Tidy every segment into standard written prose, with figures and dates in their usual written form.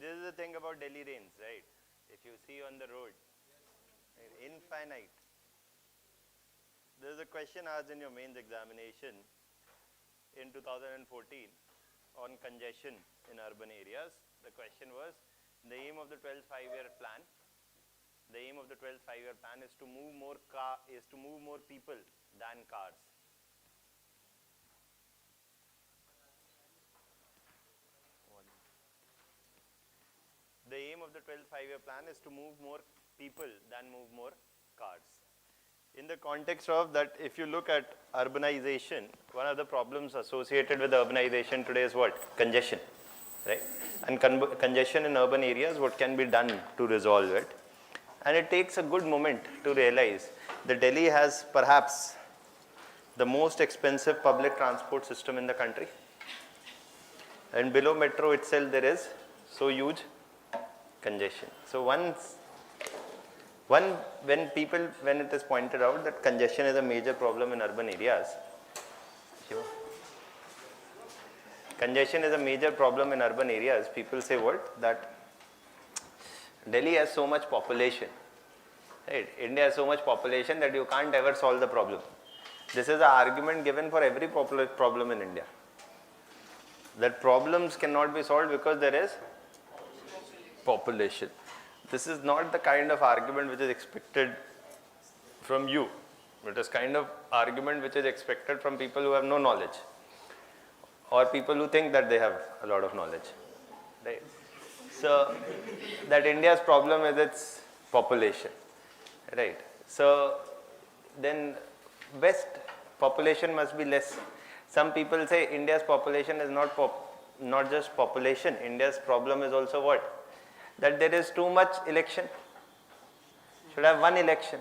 this is the thing about Delhi rains, right? If you see on the road, infinite. There is a question asked in your mains examination in 2014 on congestion in urban areas. The question was, the aim of the 12th five-year plan. The aim of the 12th five-year plan is to move more people than cars. The aim of the 12th five-year plan is to move more people than move more cars. In the context of that, if you look at urbanization, one of the problems associated with urbanization today is what? Congestion, right? And congestion in urban areas, what can be done to resolve it? And it takes a good moment to realize that Delhi has perhaps the most expensive public transport system in the country. And below metro itself, there is so huge congestion. So when it is pointed out that congestion is a major problem in urban areas, congestion is a major problem in urban areas, people say what? That Delhi has so much population, right? India has so much population that you can't ever solve the problem. This is an argument given for every problem in India. That problems cannot be solved because there is population. This is not the kind of argument which is expected from you. It is kind of argument which is expected from people who have no knowledge, or people who think that they have a lot of knowledge, right? So that India's problem is its population, right? So then West population must be less. Some people say India's population is not just population. India's problem is also what? That there is too much election. Should have one election,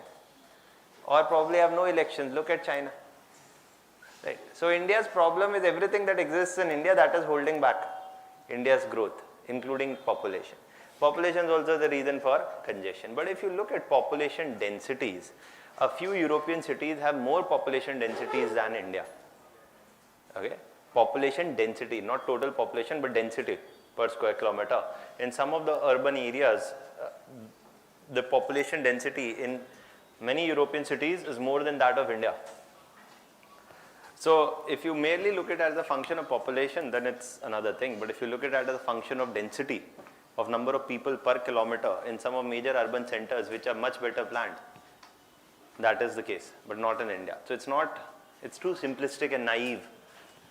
or probably have no elections. Look at China, right? So India's problem is everything that exists in India that is holding back India's growth, including population. Population is also the reason for congestion. But if you look at population densities, a few European cities have more population densities than India. Okay, population density, not total population, but density per square kilometer. In some of the urban areas, the population density in many European cities is more than that of India. So if you merely look at it as a function of population, then it's another thing. But if you look at it as a function of density, of number of people per kilometer in some of major urban centers which are much better planned, that is the case, but not in India. So it's too simplistic and naive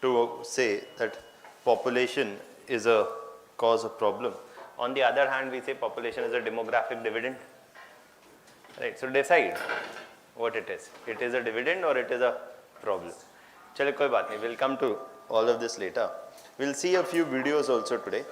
to say that population is a cause of problem. On the other hand, we say population is a demographic dividend, right? So decide what it is. It is a dividend or it is a problem. Chale, koi baat nahi. We'll come to all of this later. We'll see a few videos also today.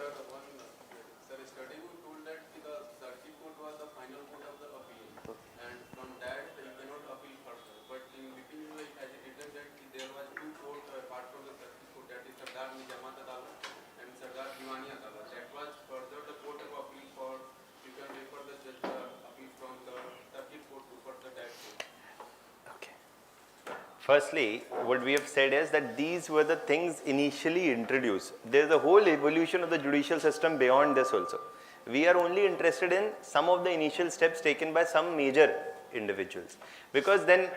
Firstly, what we have said is that these were the things initially introduced. There is a whole evolution of the judicial system beyond this also. We are only interested in some of the initial steps taken by some major individuals. Because then,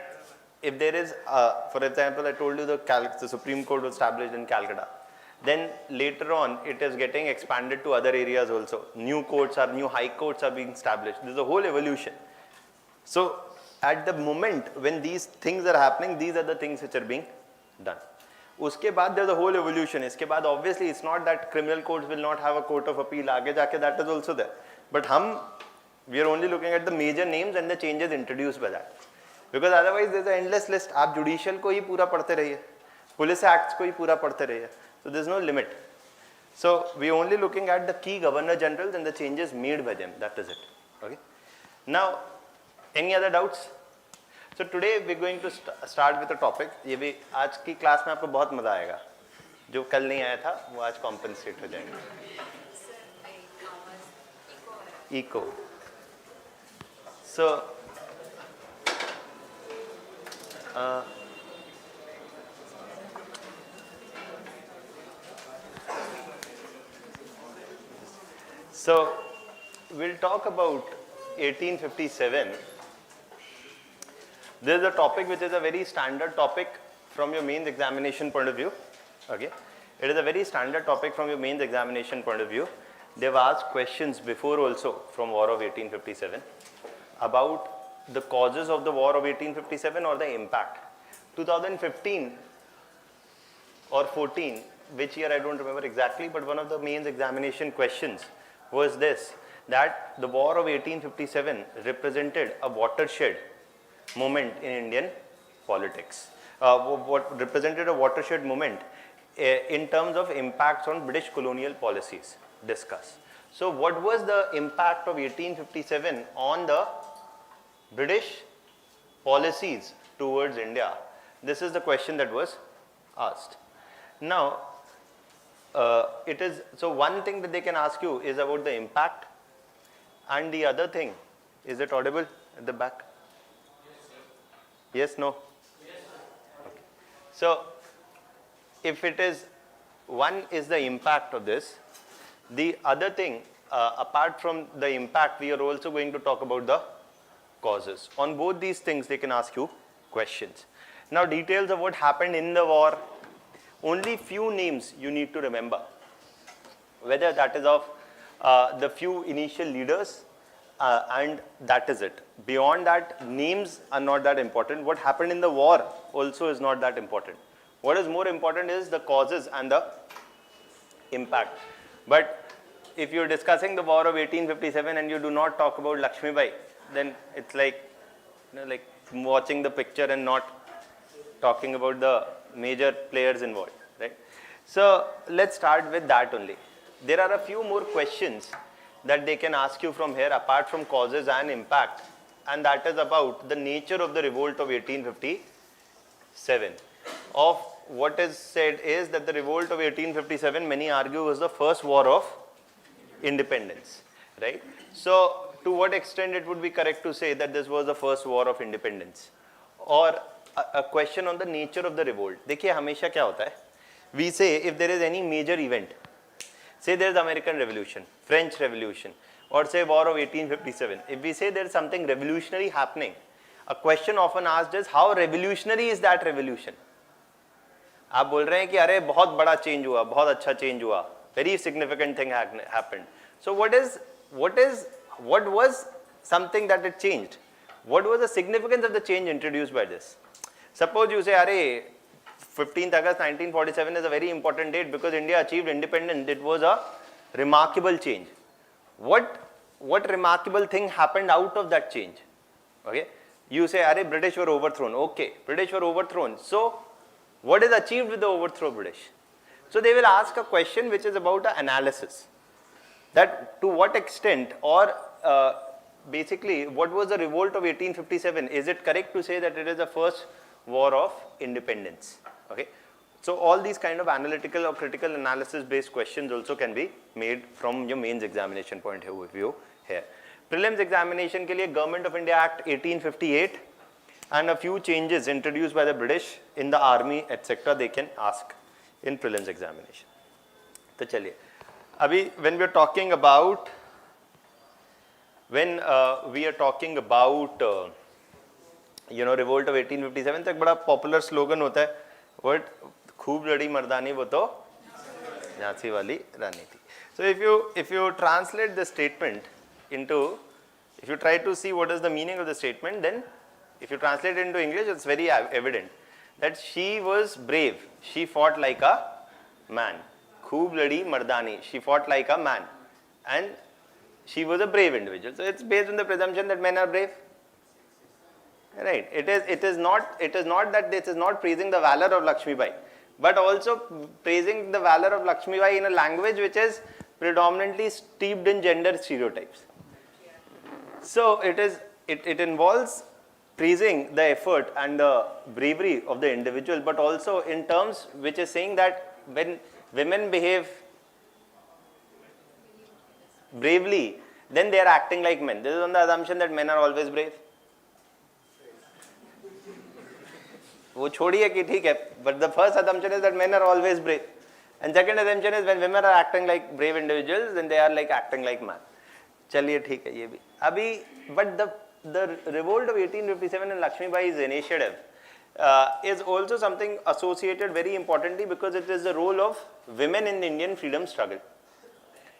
if there is, for example, I told you the Supreme Court was established in Calcutta. Then later on, it is getting expanded to other areas also. New high courts are being established. There is a whole evolution. So, at the moment when these things are happening, these are the things which are being done. Uske baad there's a whole evolution. Iske baad obviously it's not that criminal courts will not have a court of appeal. Aage jaake that is also there. But we are only looking at the major names and the changes introduced by that. Because otherwise there's an endless list. आप judicial को ही पूरा पढ़ते रहिए, police acts को ही पूरा पढ़ते रहिए. So there's no limit. So we are only looking at the key governor generals and the changes made by them. That is it. Okay. Now, any other doubts? So today we're going to start with a topic. ये भी आज की class में आपको बहुत मजा आएगा. जो कल नहीं आया था वो आज compensate हो जाएगा. Eco. So So we'll talk about 1857. This is a topic which is a very standard topic from your mains examination point of view. Okay, it is a very standard topic from your mains examination point of view. They've asked questions before also from War of 1857 about the causes of the War of 1857 or the impact. 2015 or 14, which year I don't remember exactly, but one of the mains examination questions was this, that the War of 1857 represented a watershed moment in Indian politics. What represented a watershed moment in terms of impacts on British colonial policies discussed. So what was the impact of 1857 on the British policies towards India? This is the question that was asked. Now, so one thing that they can ask you is about the impact, and the other thing, is it audible at the back? Yes, no? Okay. So, if it is, one is the impact of this, the other thing, apart from the impact, we are also going to talk about the causes. On both these things, they can ask you questions. Now, details of what happened in the war, only few names you need to remember, whether that is of the few initial leaders and that is it. Beyond that, names are not that important. What happened in the war also is not that important. What is more important is the causes and the impact. But if you're discussing the War of 1857 and you do not talk about Lakshmi Bai, then it's like, like watching the picture and not talking about the major players involved, right? So let's start with that only. There are a few more questions that they can ask you from here apart from causes and impact, and that is about the nature of the revolt of 1857. Of what is said is that the revolt of 1857, many argue, was the first war of independence, right? So to what extent it would be correct to say that this was the first war of independence? Or a question on the nature of the revolt. देखिए हमेशा क्या होता है? We say if there is any major event, say there is American Revolution, French Revolution, or say War of 1857. If we say there is something revolutionary happening, a question often asked is how revolutionary is that revolution? आप बोल रहे हैं कि अरे बहुत बड़ा change हुआ, बहुत अच्छा change हुआ, very significant thing happened. So what was something that it changed? What was the significance of the change introduced by this? Suppose you say, "Arey, 15th August 1947 is a very important date because India achieved independence. It was a remarkable change." What remarkable thing happened out of that change? Okay, you say, "Arey, British were overthrown." Okay, British were overthrown. So, what is achieved with the overthrow of British? So they will ask a question which is about an analysis. That to what extent, or basically, what was the revolt of 1857? Is it correct to say that it is the first war of independence? Okay, so all these kind of analytical or critical analysis based questions also can be made from your mains examination point of view here. Prelims examination के लिए Government of India Act 1858 and a few changes introduced by the British in the army etc. they can ask in prelims examination. तो चलिए अभी when we are talking about revolt of 1857, तो एक बड़ा popular slogan होता है, what खूब लड़ी मर्दानी वो तो झांसी वाली रानी थी. So if you translate the statement into, if you try to see what is the meaning of the statement, then if you translate it into English, it's very evident that she was brave, she fought like a man. खूब लड़ी मर्दानी, she fought like a man, and she was a brave individual. So it's based on the presumption that men are brave. Right. It is not that this is not praising the valor of Lakshmi Bai, but also praising the valor of Lakshmi Bai in a language which is predominantly steeped in gender stereotypes. So it involves praising the effort and the bravery of the individual, but also in terms which is saying that when women behave bravely, then they are acting like men. This is on the assumption that men are always brave. वो छोड़िए कि ठीक है, but the first assumption is that men are always brave, And second assumption is when women are acting like brave individuals, then they are like acting like man. चलिए ठीक है ये भी अभी, but the revolt of 1857 and Lakshmi Bai's initiative is also something associated very importantly because it is the role of women in the Indian freedom struggle.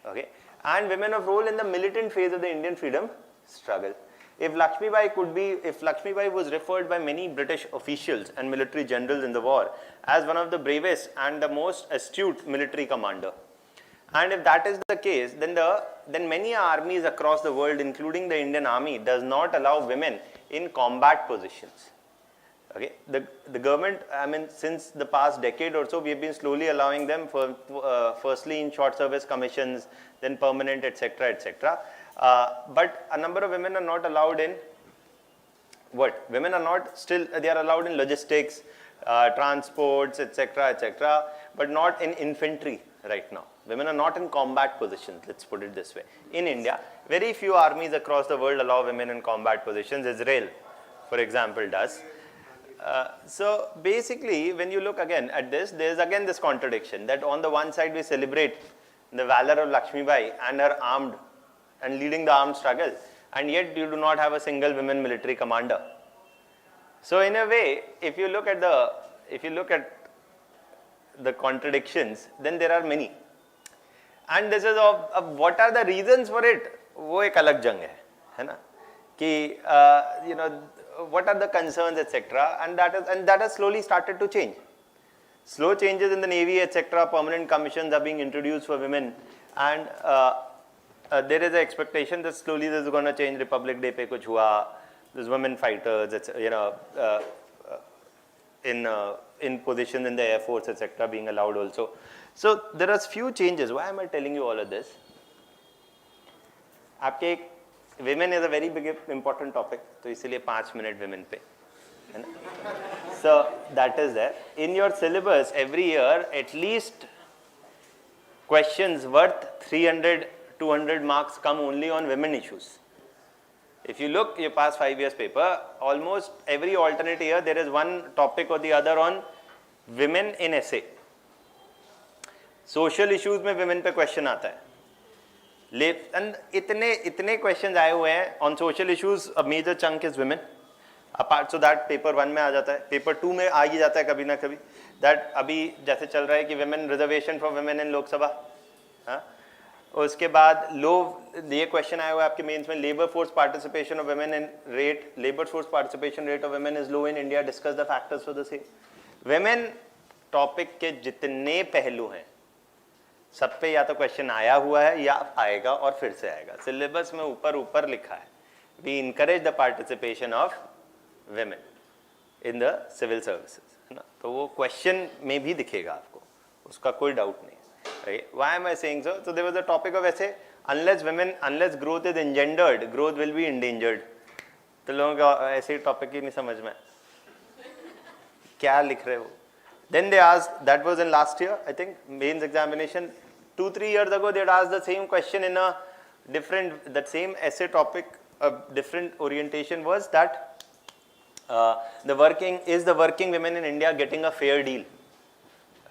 Okay, and women of role in the militant phase of the Indian freedom struggle. If Lakshmi Bai was referred by many British officials and military generals in the war as one of the bravest and the most astute military commander, and if that is the case, then many armies across the world, including the Indian Army, does not allow women in combat positions. Okay, the government, I mean, since the past decade or so, we have been slowly allowing them for firstly in short service commissions, then permanent, etc., etc. But a number of women are not allowed in what? Women are not still, they are allowed in logistics, transports, etc., etc., but not in infantry right now. Women are not in combat positions, let's put it this way. In India, very few armies across the world allow women in combat positions. Israel, for example, does. So basically, when you look again at this, there is again this contradiction that on the one side we celebrate the valor of Lakshmi Bai and her armed and leading the armed struggle, and yet you do not have a single women military commander. So in a way, if you look at the contradictions, then there are many. And this is of what are the reasons for it? वो एक अलग जंग है ना? कि you know, what are the concerns, etc. And that has slowly started to change. Slow changes in the Navy, etc. Permanent commissions are being introduced for women, and there is an expectation that slowly this is going to change. Republic Day पे कुछ हुआ. There's women fighters, you know, in positions in the Air Force, etc. being allowed also. So there are few changes. Why am I telling you all of this? आपके women is a very big important topic, तो इसीलिए 5 minute women पे, है ना? So that is there. In your syllabus every year, at least questions worth 300, 200 marks come only on women issues. If you look your past 5 years paper, almost every alternate year there is one topic or the other on women in essay. Social issues में women पे question आता है. And इतने questions आए हुए हैं on social issues, a major chunk is women. Apart so that paper 1 में आ जाता है, paper 2 में आ ही जाता है कभी ना कभी. That अभी जैसे चल रहा है कि women reservation for women in Lok Sabha, हाँ? उसके बाद ये क्वेश्चन आया हुआ है आपके मेंस में, labour force participation of women in rate, labour force participation rate of women is low in India, discuss the factors for the same. Women topic के जितने पहलू हैं सब पे या तो क्वेश्चन आया हुआ है या आएगा और फिर से आएगा. सिलेबस में ऊपर लिखा है, we encourage the participation of women in the civil services, है ना? तो वो क्वेश्चन में भी दिखेगा आपको, उसका कोई डाउट नहीं. Right? Why am I saying so? So there was a topic of essay, unless growth is engendered, growth will be endangered. तो लोगों का ऐसे टॉपिक ही नहीं समझ में क्या लिख रहे हो. Then they asked, that was in last year, I think, mains examination. 2-3 years ago, they had asked the same question in a different, that same essay topic, a different orientation was that the working women in India getting a fair deal.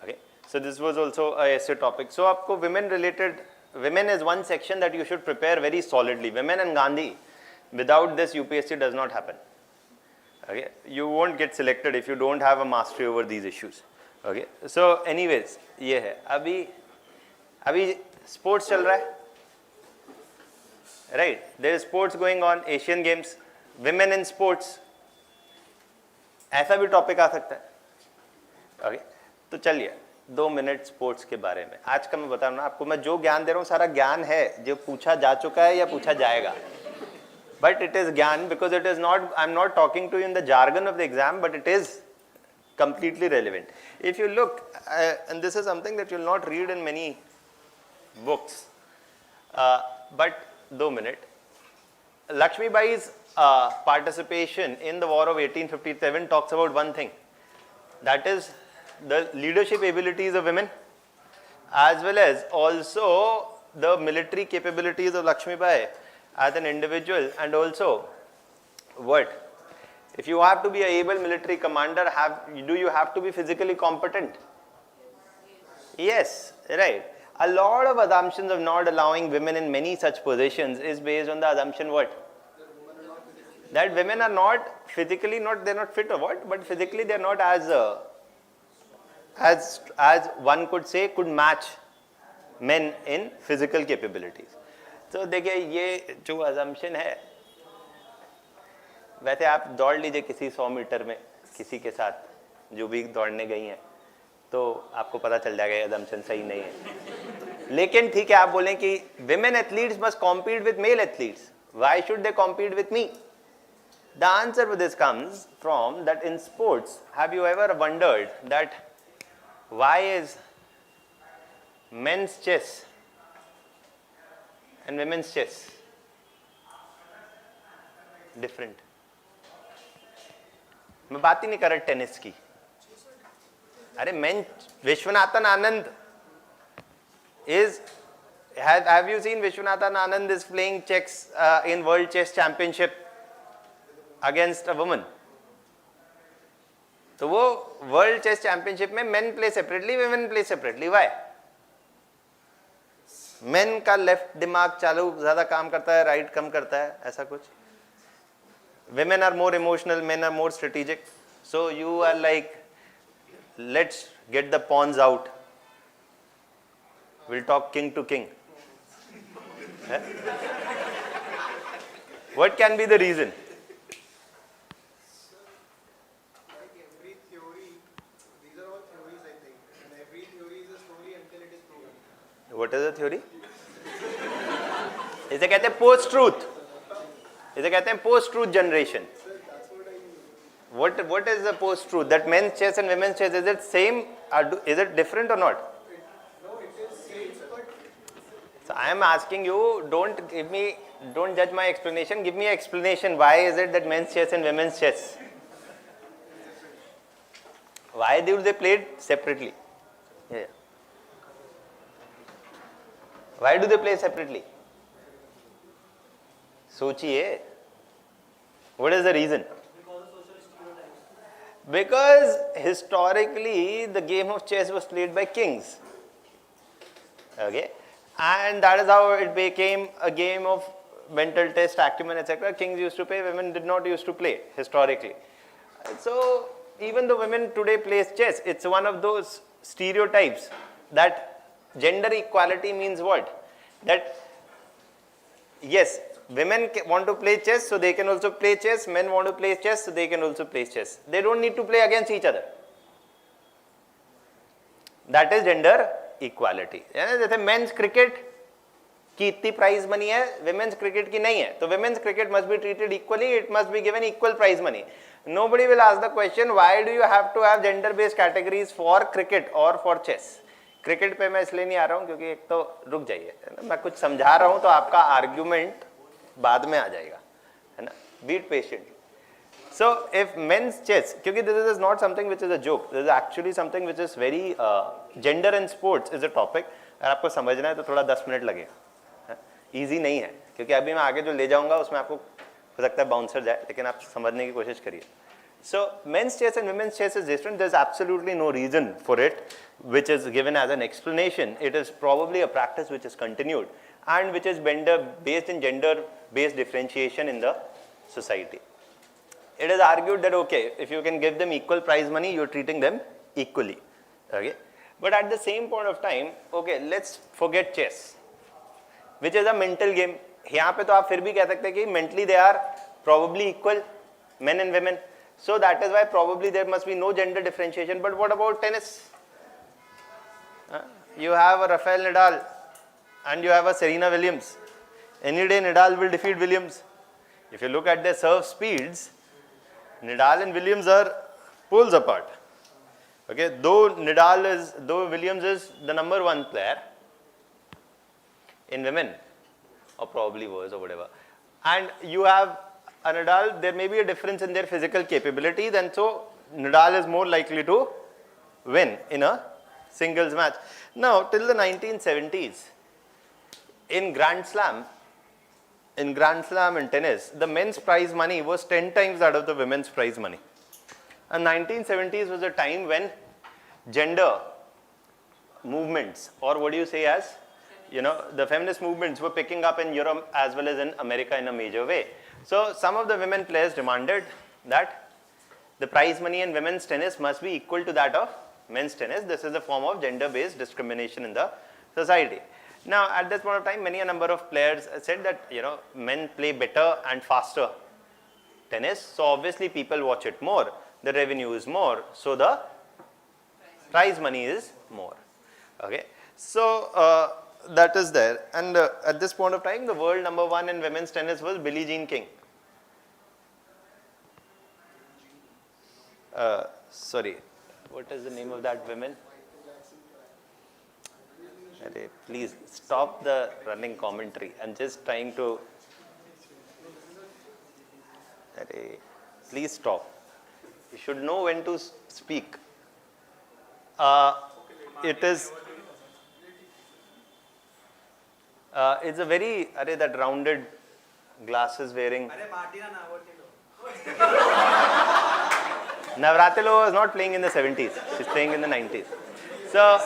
Okay. So this was also a essay topic. So आपको women is one section that you should prepare very solidly. Women and Gandhi, without this UPSC does not happen. Okay, you won't get selected if you don't have a mastery over these issues. Okay, so anyways, ये है. अभी sports चल रहा है, right? There is sports going on, Asian Games, women in sports. ऐसा भी topic आ सकता है. Okay, तो चलिए 2 मिनट स्पोर्ट्स के बारे में. आज का मैं बता रहा हूँ आपको, मैं जो ज्ञान दे रहा हूँ सारा ज्ञान है जो पूछा जा चुका है या पूछा जाएगा. But it is ज्ञान because it is not, I'm not talking to you in the jargon of the exam, but it is completely relevant. If you look, and this is something that you will not read in many books, but 2 minute. Lakshmi Bai's participation in the war of 1857 talks about one thing, that is the leadership abilities of women, as well as also the military capabilities of Lakshmi Bai as an individual, and also what? If you have to be an able military commander, do you have to be physically competent? Yes, right. A lot of assumptions of not allowing women in many such positions is based on the assumption what? That women are not physically they're not fit or what, but physically they're not as one could say could match men in physical capabilities. तो देखिए ये जो assumption है, वैसे आप दौड़ लीजिए किसी 100 मीटर में किसी के साथ जो भी दौड़ने गई हैं, तो आपको पता चल जाएगा ये assumption सही नहीं है. लेकिन ठीक है, आप बोलें कि women athletes must compete with male athletes. Why should they compete with me? The answer to this comes from that in sports, have you ever wondered that why is men's chess and women's chess different? मैं बात ही नहीं कर रहा tennis की. अरे men, Vishwanathan Anand have you seen Vishwanathan Anand is playing chess in World Chess Championship against a woman? तो वो world chess championship में main play separately, women play separately. Why? Main का लेफ्ट दिमाग चालू ज्यादा काम करता है, राइट कम करता है, ऐसा कुछ. women are more emotional, men are more strategic. So you are like, let's get the pawns out, we'll talk king to king. What can be the reason? What is the theory? इसे कहते हैं post truth. इसे कहते हैं post truth generation. What is the post truth? That men's chess and women's chess, is it same? Is it different or not? No, it is same. So I am asking you, don't judge my explanation. Give me an explanation. Why is it that men's chess and women's chess? Why do they play it separately? Yeah. Why do they play separately? सोचिए. What is the reason? Because historically the game of chess was played by kings. Okay, and that is how it became a game of mental test, acumen, etc. Kings used to play, women did not used to play historically. So even though women today plays chess, it's one of those stereotypes that gender equality means what? That yes, women want to play chess, so they can also play chess. Men want to play chess, so they can also play chess. They don't need to play against each other. That is gender equality. जैसे men's cricket की इतनी prize money है, women's cricket की नहीं है. तो women's cricket must be treated equally. It must be given equal prize money. Nobody will ask the question, why do you have to have gender-based categories for cricket or for chess? Cricket पे मैं इसलिए नहीं आ रहा हूँ क्योंकि एक तो रुक जाइए, मैं कुछ समझा रहा हूँ तो आपका आर्ग्यूमेंट बाद में आ जाएगा, है ना. Be patient. So if men's chess, क्योंकि this is not something which is a joke, this is actually something which is very gender and sports is a topic. अगर आपको समझना है तो थोड़ा 10 मिनट लगेगा. ईजी नहीं है क्योंकि अभी मैं आगे जो ले जाऊंगा उसमें आपको हो सकता है बाउंसर जाए, लेकिन आप समझने की कोशिश करिए. So men's chess and women's chess is different. There's absolutely no reason for it which is given as an explanation. It is probably a practice which is continued and which is based in gender-based differentiation in the society. It is argued that okay, if you can give them equal prize money, you're treating them equally. Okay, but at the same point of time, okay, let's forget chess, which is a mental game. यहाँ पे तो आप फिर भी कह सकते हैं कि mentally they are probably equal, men and women. So that is why probably there must be no gender differentiation. But what about tennis? You have a Rafael Nadal and you have a Serena Williams. Any day Nadal will defeat Williams. If you look at their serve speeds, Nadal and Williams are poles apart. Okay, though Williams is the number 1 player in women, or probably was or whatever, and you have a Nadal, there may be a difference in their physical capabilities, and so Nadal is more likely to win in a singles match. Now, till the 1970s, in Grand Slam in tennis, the men's prize money was 10 times that of the women's prize money. And 1970s was a time when gender movements, or what do you say as, the feminist movements were picking up in Europe as well as in America in a major way. So some of the women players demanded that the prize money in women's tennis must be equal to that of men's tennis. This is a form of gender-based discrimination in the society. Now, at this point of time, a number of players said that, men play better and faster tennis. So obviously people watch it more. The revenue is more. So the prize money is more. Okay. So that is there. And at this point of time, the world number 1 in women's tennis was Billie Jean King. Sorry, what is the name of that woman? Please stop the running commentary. I'm just trying to. Please stop. You should know when to speak. It is. It's a very that rounded glasses wearing. Navratilo was not playing in the 70s. She's playing in the 90s. So.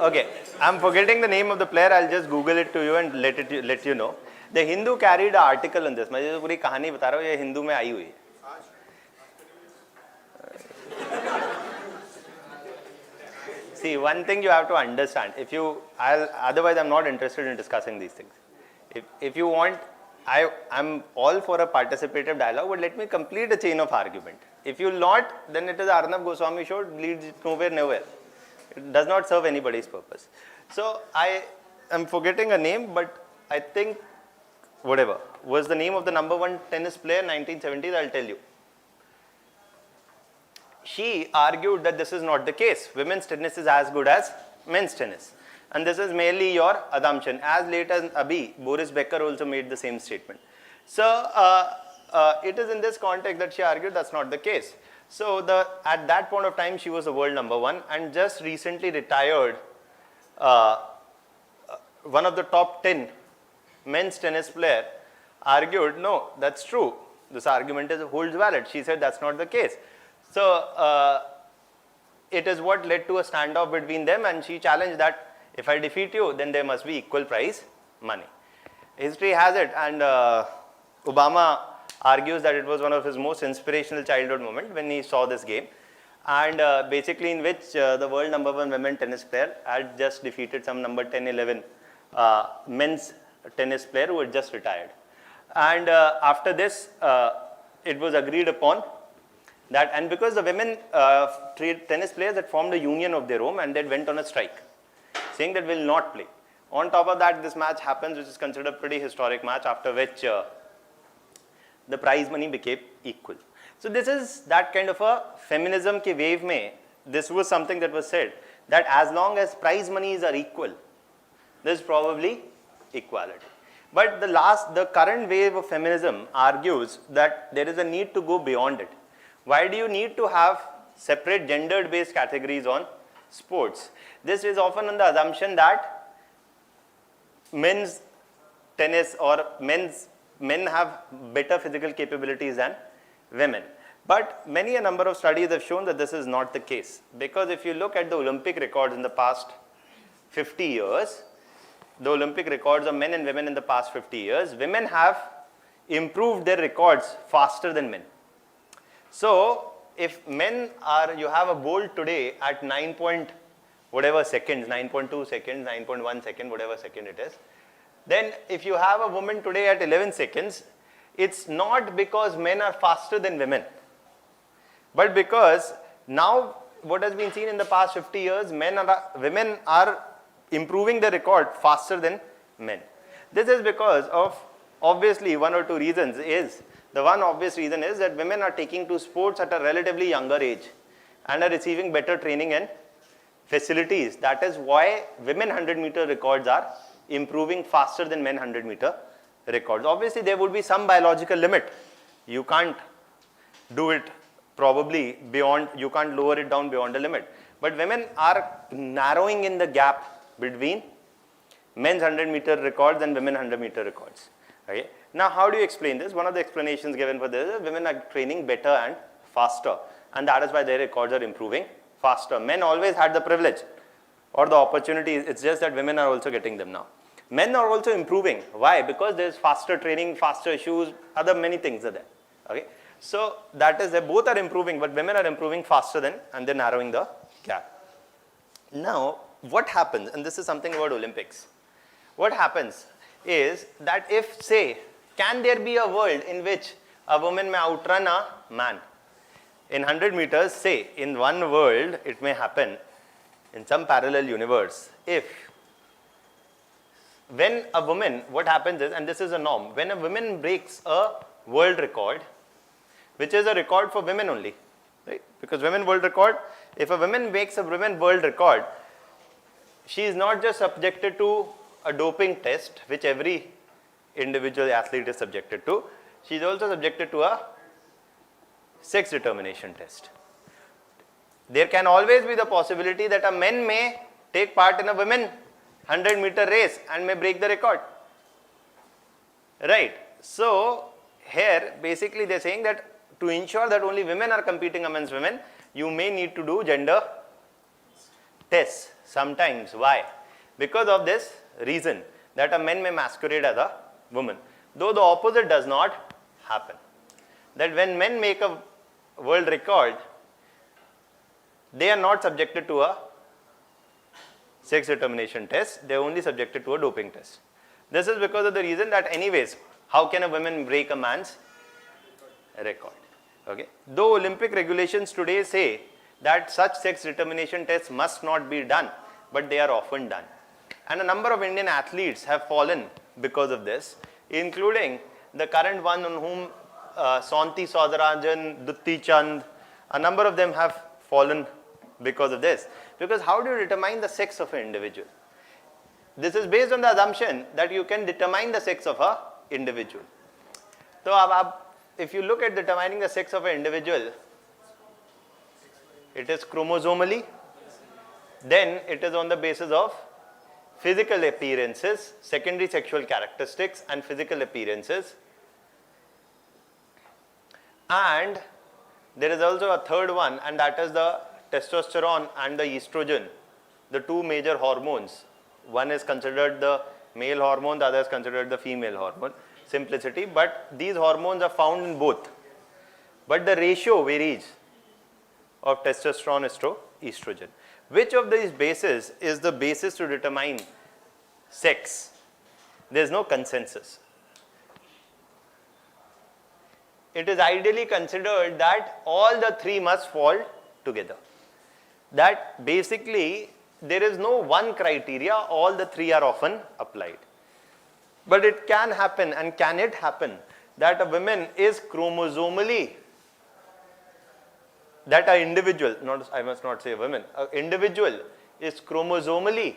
Okay, I'm forgetting the name of the player. I'll just Google it to you and let you know. The Hindu carried an article on this. मैं जो पूरी कहानी बता रहा हूँ ये हिंदू में आई हुई है. See, one thing you have to understand. Otherwise I'm not interested in discussing these things. If you want, I'm all for a participative dialogue, but let me complete a chain of argument. If you will not, then it is Arnab Goswami show, leads nowhere. It does not serve anybody's purpose. So I am forgetting a name, but I think whatever was the name of the number 1 tennis player in 1970s, I'll tell you. She argued that this is not the case. Women's tennis is as good as men's tennis. And this is merely your assumption. As late as Abhi, Boris Becker also made the same statement. So it is in this context that she argued that's not the case. So at that point of time, she was the world number 1 and just recently retired one of the top 10 men's tennis player argued, no, that's true. This argument holds valid. She said that's not the case. So it is what led to a standoff between them, and she challenged that if I defeat you, then there must be equal prize money. History has it, and Obama argues that it was one of his most inspirational childhood moments when he saw this game, and basically in which the world number 1 women tennis player had just defeated some number 10, 11 men's tennis player who had just retired. And after this, it was agreed upon that, and because the women tennis players had formed a union of their own and they went on a strike, saying that will not play. On top of that, this match happens, which is considered a pretty historic match, after which the prize money became equal. So this is that kind of a feminism ki wave mein, this was something that was said, that as long as prize monies are equal, there is probably equality. But the current wave of feminism argues that there is a need to go beyond it. Why do you need to have separate gender-based categories on sports? This is often on the assumption that men's tennis or men have better physical capabilities than women. But a number of studies have shown that this is not the case. Because if you look at the Olympic records in the past 50 years, the Olympic records of men and women in the past 50 years, women have improved their records faster than men. So if you have a gold today at 9 point whatever seconds, 9.2 seconds, 9.1 second, whatever second it is, then if you have a woman today at 11 seconds, it's not because men are faster than women, but because now what has been seen in the past 50 years, women are improving the record faster than men. This is because of obviously one or two reasons. The one obvious reason is that women are taking to sports at a relatively younger age and are receiving better training and facilities. That is why women 100-meter records are improving faster than men 100-meter records. Obviously there would be some biological limit. You can't do it probably beyond, you can't lower it down beyond a limit. But women are narrowing in the gap between men's 100-meter records and women 100-meter records. Okay? Now, how do you explain this? One of the explanations given for this is women are training better and faster, and that is why their records are improving faster. Men always had the privilege or the opportunity, it's just that women are also getting them now. Men are also improving. Why? Because there is faster training, faster shoes, other many things are there. Okay? So that is, they both are improving, but women are improving faster than, and they're narrowing the gap. Now, what happens, and this is something about Olympics. What happens is that if, say, can there be a world in which a woman may outrun a man? In 100 meters, say, in one world, it may happen in some parallel universe. If, when a woman, what happens is, and this is a norm, when a woman breaks a world record, which is a record for women only, right? Because women world record, if a woman makes a women world record, she is not just subjected to a doping test, which every individual athlete is subjected to, she is also subjected to a sex determination test. There can always be the possibility that a man may take part in a women 100-meter race and may break the record. Right? So, here basically they are saying that to ensure that only women are competing amongst women, you may need to do gender tests sometimes. Why? Because of this reason that a man may masquerade as a woman. Though the opposite does not happen. That when men make a world record, they are not subjected to a sex determination test, they are only subjected to a doping test. This is because of the reason that anyways, how can a woman break a man's record? Okay. Though Olympic regulations today say that such sex determination tests must not be done, but they are often done. And a number of Indian athletes have fallen because of this, including the current one on whom Santi Saudarajan, Dutti Chand, a number of them have fallen because of this. Because how do you determine the sex of an individual? This is based on the assumption that you can determine the sex of an individual. So, if you look at determining the sex of an individual, it is chromosomally, then it is on the basis of physical appearances, secondary sexual characteristics and physical appearances. And there is also a third one, and that is the testosterone and the estrogen, the two major hormones. One is considered the male hormone, the other is considered the female hormone. Simplicity, but these hormones are found in both. But the ratio varies of testosterone to estrogen. Which of these bases is the basis to determine sex? There is no consensus. It is ideally considered that all the three must fall together. That basically there is no one criteria, all the three are often applied. But it can happen, and can it happen, that a woman is chromosomally, that an individual, I must not say a woman, an individual is chromosomally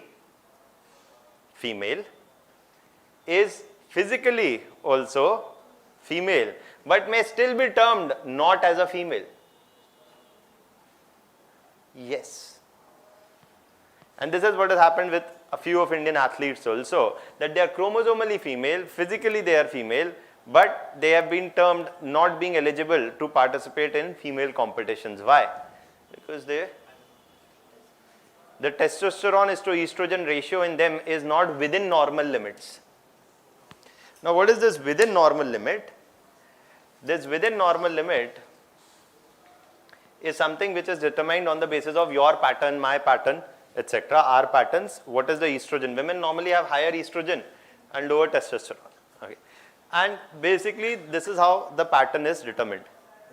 female, is physically also female, but may still be termed not as a female. Yes. And this is what has happened with a few of Indian athletes also, that they are chromosomally female, physically they are female, but they have been termed not being eligible to participate in female competitions. Why? Because the testosterone to estrogen ratio in them is not within normal limits. Now, what is this within normal limit? This within normal limit is something which is determined on the basis of your pattern, my pattern, etc. Our patterns. What is the estrogen? Women normally have higher estrogen and lower testosterone. Okay. And basically this is how the pattern is determined.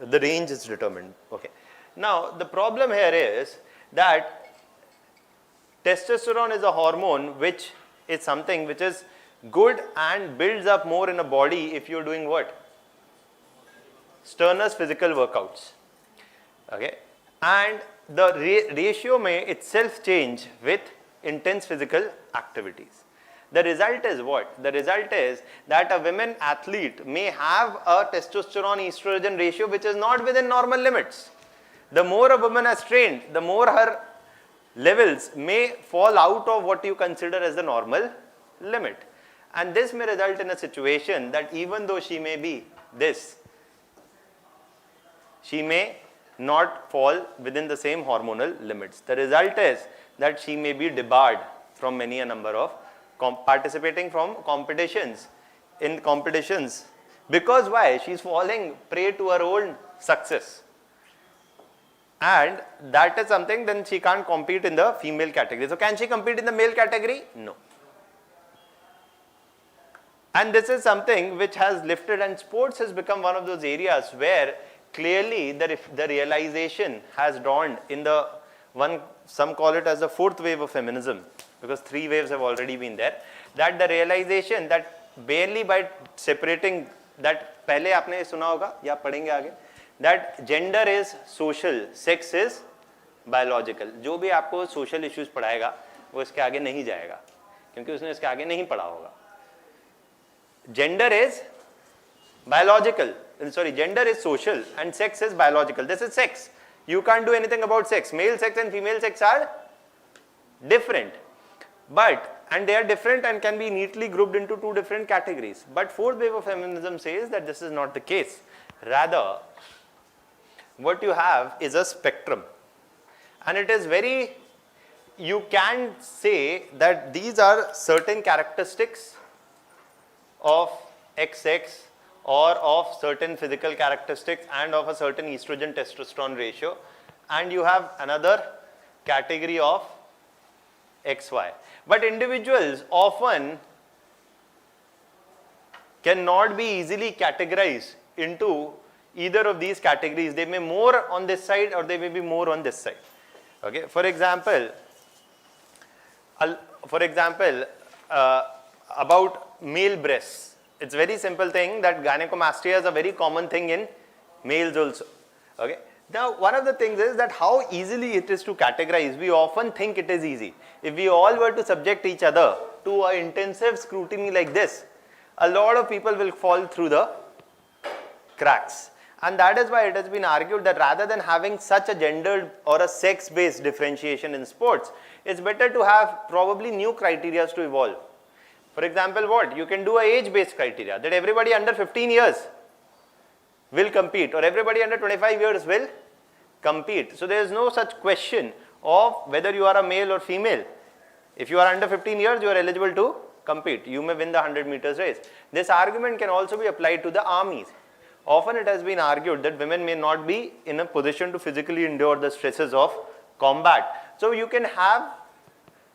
The range is determined. Okay. Now the problem here is that testosterone is a hormone which is something which is good and builds up more in a body if you are doing what? Strenuous physical workouts. Okay. And the ratio may itself change with intense physical activities. The result is what? The result is that a women athlete may have a testosterone estrogen ratio which is not within normal limits. The more a woman has trained, the more her levels may fall out of what you consider as the normal limit. And this may result in a situation that even though she may be this, she may not fall within the same hormonal limits. The result is that she may be debarred from many a number of participating from competitions, because why? She is falling prey to her own success. And that is something, then she can't compete in the female category. So can she compete in the male category? No. And this is something which has lifted, and sports has become one of those areas where clearly the realization has dawned in the one, some call it as the fourth wave of feminism, because three waves have already been there, that the realization that barely by separating that, पहले आपने सुना होगा या पढ़ेंगे आगे, that gender is social, sex is biological. जो भी आपको social issues पढ़ाएगा वो इसके आगे नहीं जाएगा, क्योंकि उसने इसके आगे नहीं पढ़ा होगा. Gender is biological, sorry, gender is social and sex is biological. This is sex. You can't do anything about sex. Male sex and female sex are different, and they are different and can be neatly grouped into two different categories. But fourth wave of feminism says that this is not the case. Rather, what you have is a spectrum, and it is very, you can say that these are certain characteristics of XX or of certain physical characteristics and of a certain estrogen testosterone ratio, and you have another category of XY. But individuals often cannot be easily categorized into either of these categories. They may more on this side or they may be more on this side. Okay. For example, about male breasts, it's very simple thing that gynecomastia is a very common thing in males also. Okay. Now, one of the things is that how easily it is to categorize. We often think it is easy. If we all were to subject each other to an intensive scrutiny like this, a lot of people will fall through the cracks. And that is why it has been argued that rather than having such a gendered or a sex-based differentiation in sports, it's better to have probably new criteria to evolve. For example, what? You can do a age-based criteria, that everybody under 15 years will compete or everybody under 25 years will compete. So there is no such question of whether you are a male or female. If you are under 15 years, you are eligible to compete. You may win the 100 meters race. This argument can also be applied to the armies. Often it has been argued that women may not be in a position to physically endure the stresses of combat. So you can have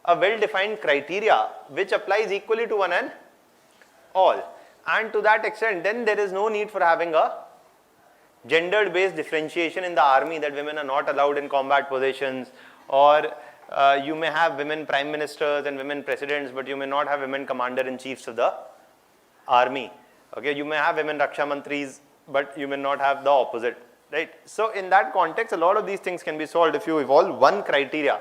a well-defined criteria which applies equally to one and all. And to that extent, then there is no need for having a gender-based differentiation in the army, that women are not allowed in combat positions, or you may have women prime ministers and women presidents, but you may not have women commander-in-chiefs of the army. Okay, you may have women raksha mantris, but you may not have the opposite, right? So in that context, a lot of these things can be solved if you evolve one criteria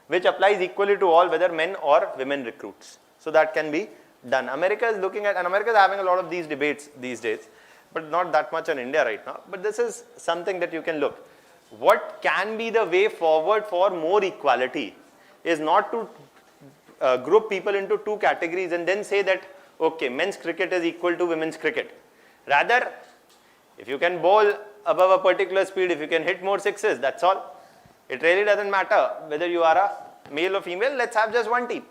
which applies equally to all, whether men or women recruits. So that can be done. America is looking at, and America is having a lot of these debates these days, but not that much in India right now. But this is something that you can look. What can be the way forward for more equality is not to group people into two categories and then say that, okay, men's cricket is equal to women's cricket. Rather, if you can bowl above a particular speed, if you can hit more sixes, that's all. It really doesn't matter whether you are a male or female. Let's have just one team.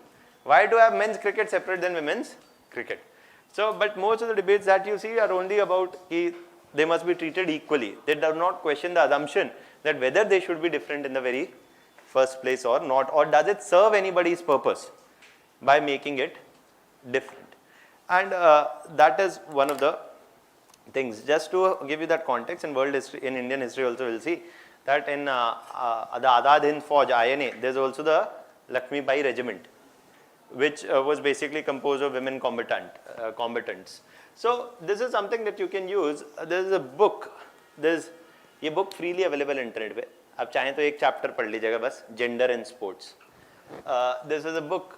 Why to have men's cricket separate than women's cricket? So, but most of the debates that you see are only about they must be treated equally. They do not question the assumption that whether they should be different in the very first place or not, or does it serve anybody's purpose by making it different. And that is one of the things. Just to give you that context, in world history, in Indian history also we'll see that in the Azad Hind Fauj, INA, there's also the Lakshmi Bai regiment, which was basically composed of women combatants. So this is something that you can use. There is a book. This book freely available internet पे. आप चाहें तो एक chapter पढ़ लीजिएगा बस, Gender in Sports. This is a book.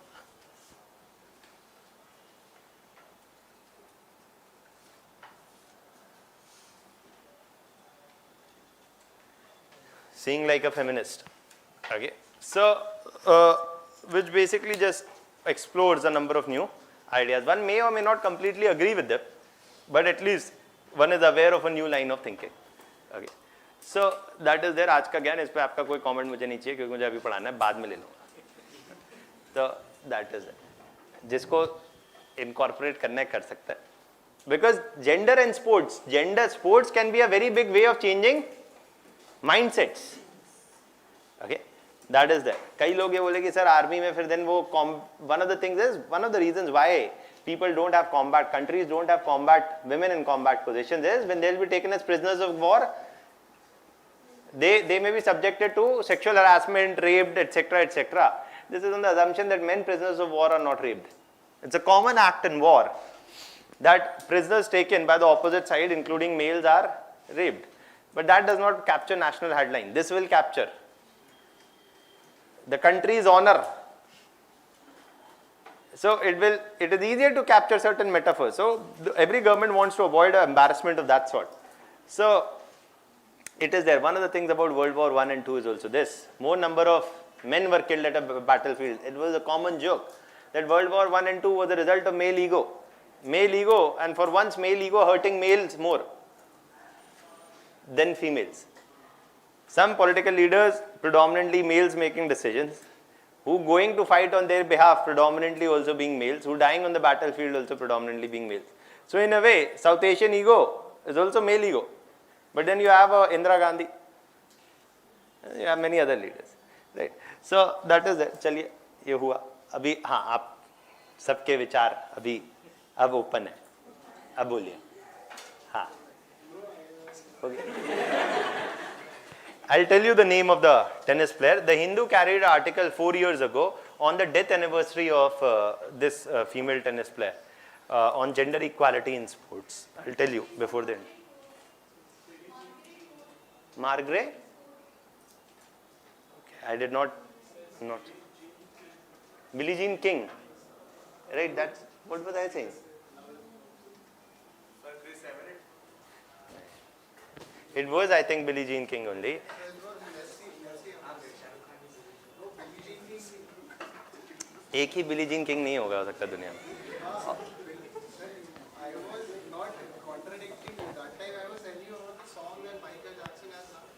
Seeing Like a Feminist. Okay. So which basically just explores a number of new ideas. One may or may not completely agree with them, but at least one is aware of a new line of thinking. Okay. So that is there. आज का ज्ञान, इस पे आपका कोई comment मुझे नहीं चाहिए क्योंकि मुझे अभी पढ़ाना है, बाद में ले लूँगा. So that is it. जिसको incorporate करना है कर सकता है. Because gender and sports can be a very big way of changing mindsets. Okay, that is there. कई लोग ये बोले कि सर आर्मी में फिर then वो one of the things is, one of the reasons why people don't have combat, countries don't have combat, women in combat positions is when they'll be taken as prisoners of war, they may be subjected to sexual harassment, raped, etc., etc. This is on the assumption that men prisoners of war are not raped. It's a common act in war that prisoners taken by the opposite side, including males, are raped. But that does not capture national headline. This will capture the country's honor. So it is easier to capture certain metaphors. So every government wants to avoid an embarrassment of that sort. So it is there. One of the things about World War I and II is also this. More number of men were killed at a battlefield. It was a common joke that World War I and II was a result of male ego. Male ego, and for once male ego hurting males more than females. Some political leaders, predominantly males making decisions, who going to fight on their behalf, predominantly also being males, who dying on the battlefield also predominantly being males. So in a way, South Asian ego is also male ego. But then you have Indira Gandhi, you have many other leaders, right? So that is it. चलिए ये हुआ. अभी हाँ आप सबके विचार अभी अब ओपन है. अब बोलिए. हाँ. I'll tell you the name of the tennis player. The Hindu carried an article 4 years ago on the death anniversary of this female tennis player on gender equality in sports. I'll tell you before the end. Margaret? Okay, I did not. Billie Jean King. Right, that's, what was I saying? It was, I think, Billie Jean King only. एक ही Billie Jean King नहीं होगा हो सकता दुनिया में. I was not contradicting you. That time I was telling you about the song that Michael Jackson has done,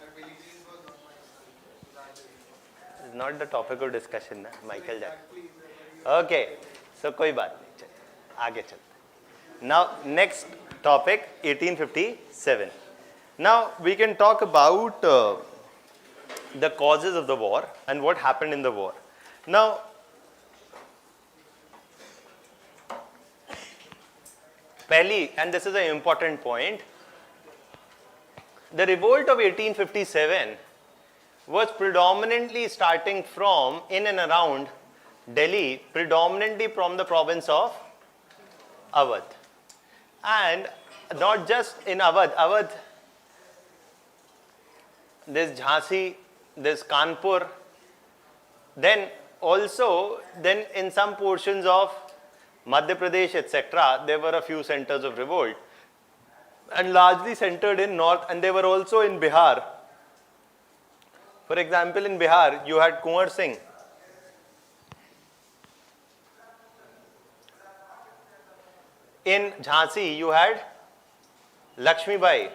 and Billie Jean was not my song. It's not the topic of discussion, na? Michael Jackson. Okay, so कोई बात नहीं, चल आगे चलते. Now next topic, 1857. Now we can talk about the causes of the war and what happened in the war. Now Pehli, and this is an important point, the revolt of 1857 was predominantly starting from in and around Delhi, predominantly from the province of Awadh. And not just in Awadh, there's Jhansi, there's Kanpur, then in some portions of Madhya Pradesh, etc., there were a few centers of revolt, and largely centered in north, and they were also in Bihar. For example, in Bihar, you had Kunwar Singh. In Jhansi, you had Lakshmi Bai.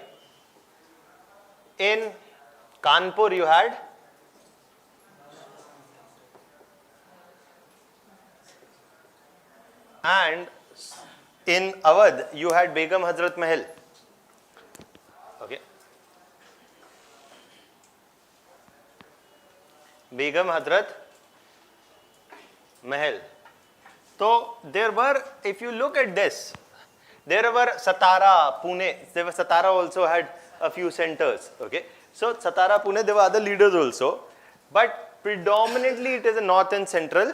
In Kanpur, you had and in Awadh, you had Begum Hazrat Mahal. Okay. Begum Hazrat Mahal. So there were, if you look at this, there were Satara, Pune. Satara also had a few centers. Okay. So Satara, Pune, there were other leaders also, but predominantly it is in north and central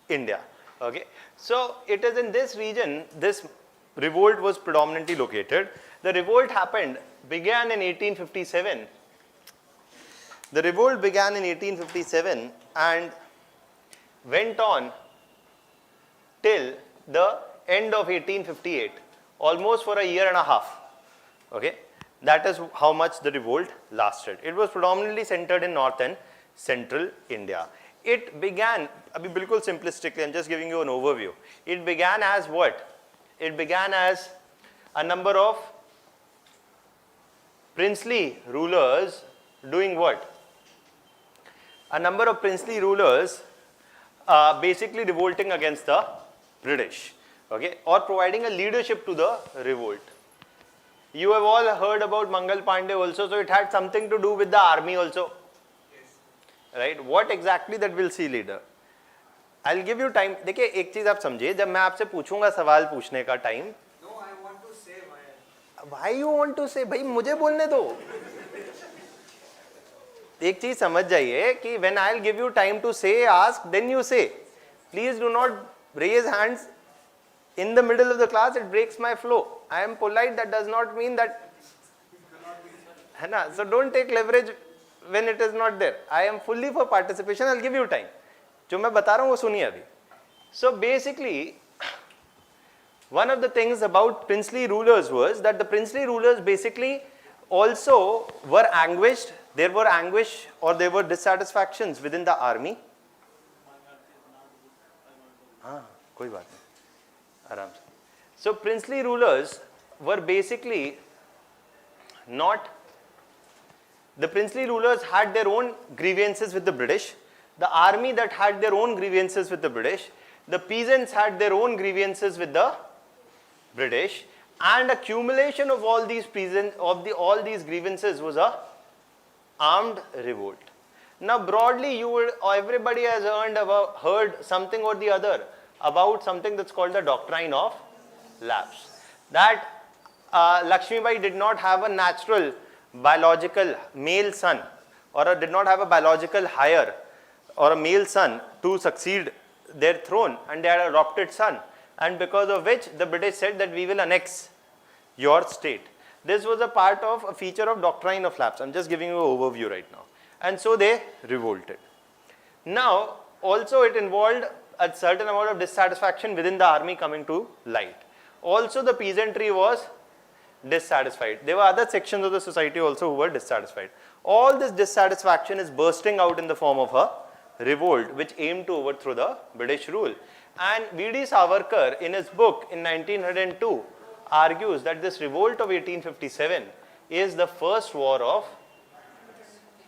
India. Okay. So it is in this region this revolt was predominantly located. The revolt began in 1857. The revolt began in 1857 and went on till the end of 1858, almost for a year and a half. Okay. That is how much the revolt lasted. It was predominantly centered in north and central India. it began, abhi bilkul simplistically, I'm just giving you an overview. It began as what? It began as a number of princely rulers doing what? A number of princely rulers basically revolting against the British, okay, or providing a leadership to the revolt. You have all heard about Mangal Pandey also, so it had something to do with the army also. Yes. Right? What exactly, that we'll see later. I'll give you time. देखिए एक चीज आप समझिए, जब मैं आपसे पूछूंगा सवाल पूछने का time. No, I want to say why you want to say? भाई मुझे बोलने दो. एक चीज समझ जाइए कि when I'll give you time to say, ask, then you say. Please do not raise hands in the middle of the class. It breaks my flow. I am polite. That does not mean that. है ना? So don't take leverage when it is not there. I am fully for participation. I'll give you time. जो मैं बता रहा हूँ वो सुनिए अभी. So basically, one of the things about princely rulers was that the princely rulers basically also were anguished. There were anguish or there were dissatisfactions within the army. हाँ, कोई बात नहीं, आराम से. So princely rulers were basically not. The princely rulers had their own grievances with the British. The army that had their own grievances with the British. The peasants had their own grievances with the British, and accumulation of all these all these grievances was a armed revolt. Now broadly, everybody has heard something or the other about something that's called the doctrine of lapse. That Lakshmibai did not have a natural biological male son, or did not have a biological heir or a male son to succeed their throne, and they had an adopted son, and because of which the British said that we will annex your state. This was a feature of doctrine of lapse. I'm just giving you an overview right now. And so they revolted. Now, also it involved a certain amount of dissatisfaction within the army coming to light. Also the peasantry was dissatisfied. There were other sections of the society also who were dissatisfied. All this dissatisfaction is bursting out in the form of a revolt which aimed to overthrow the British rule. And V.D. Savarkar in his book in 1902 argues that this revolt of 1857 is the first war of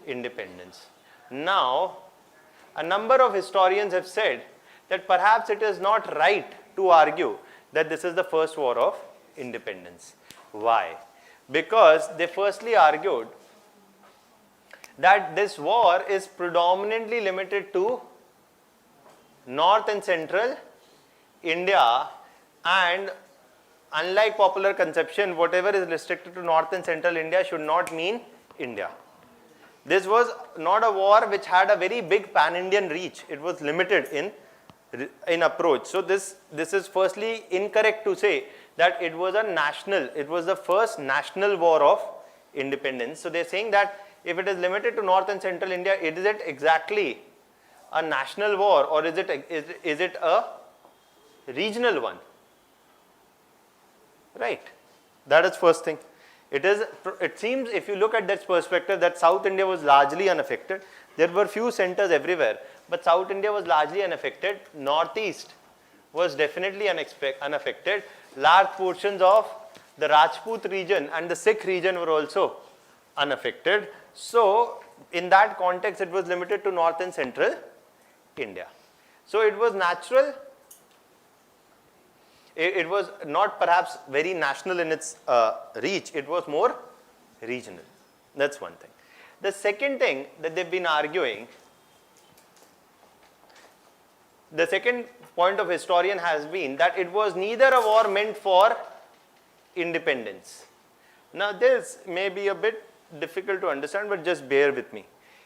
independence. Now, a number of historians have said that perhaps it is not right to argue that this is the first war of independence. Why? Because they firstly argued that this war is predominantly limited to north and central India, and unlike popular conception, whatever is restricted to north and central India should not mean India. This was not a war which had a very big pan-Indian reach. It was limited in approach. So this is firstly incorrect to say that it was the first national war of independence. So they're saying that if it is limited to north and central India, is it exactly a national war, or is it a regional one? Right. That is first thing. It seems, if you look at that perspective, that South India was largely unaffected. There were few centers everywhere, but South India was largely unaffected. Northeast was definitely unaffected. Large portions of the Rajput region and the Sikh region were also unaffected. So in that context, it was limited to north and central India. So it was natural. It was not perhaps very national in its reach. It was more regional. That's one thing. The second thing that they've been arguing, the second point of historian has been that it was neither a war meant for independence. Now this may be a bit difficult to understand, but just bear with me.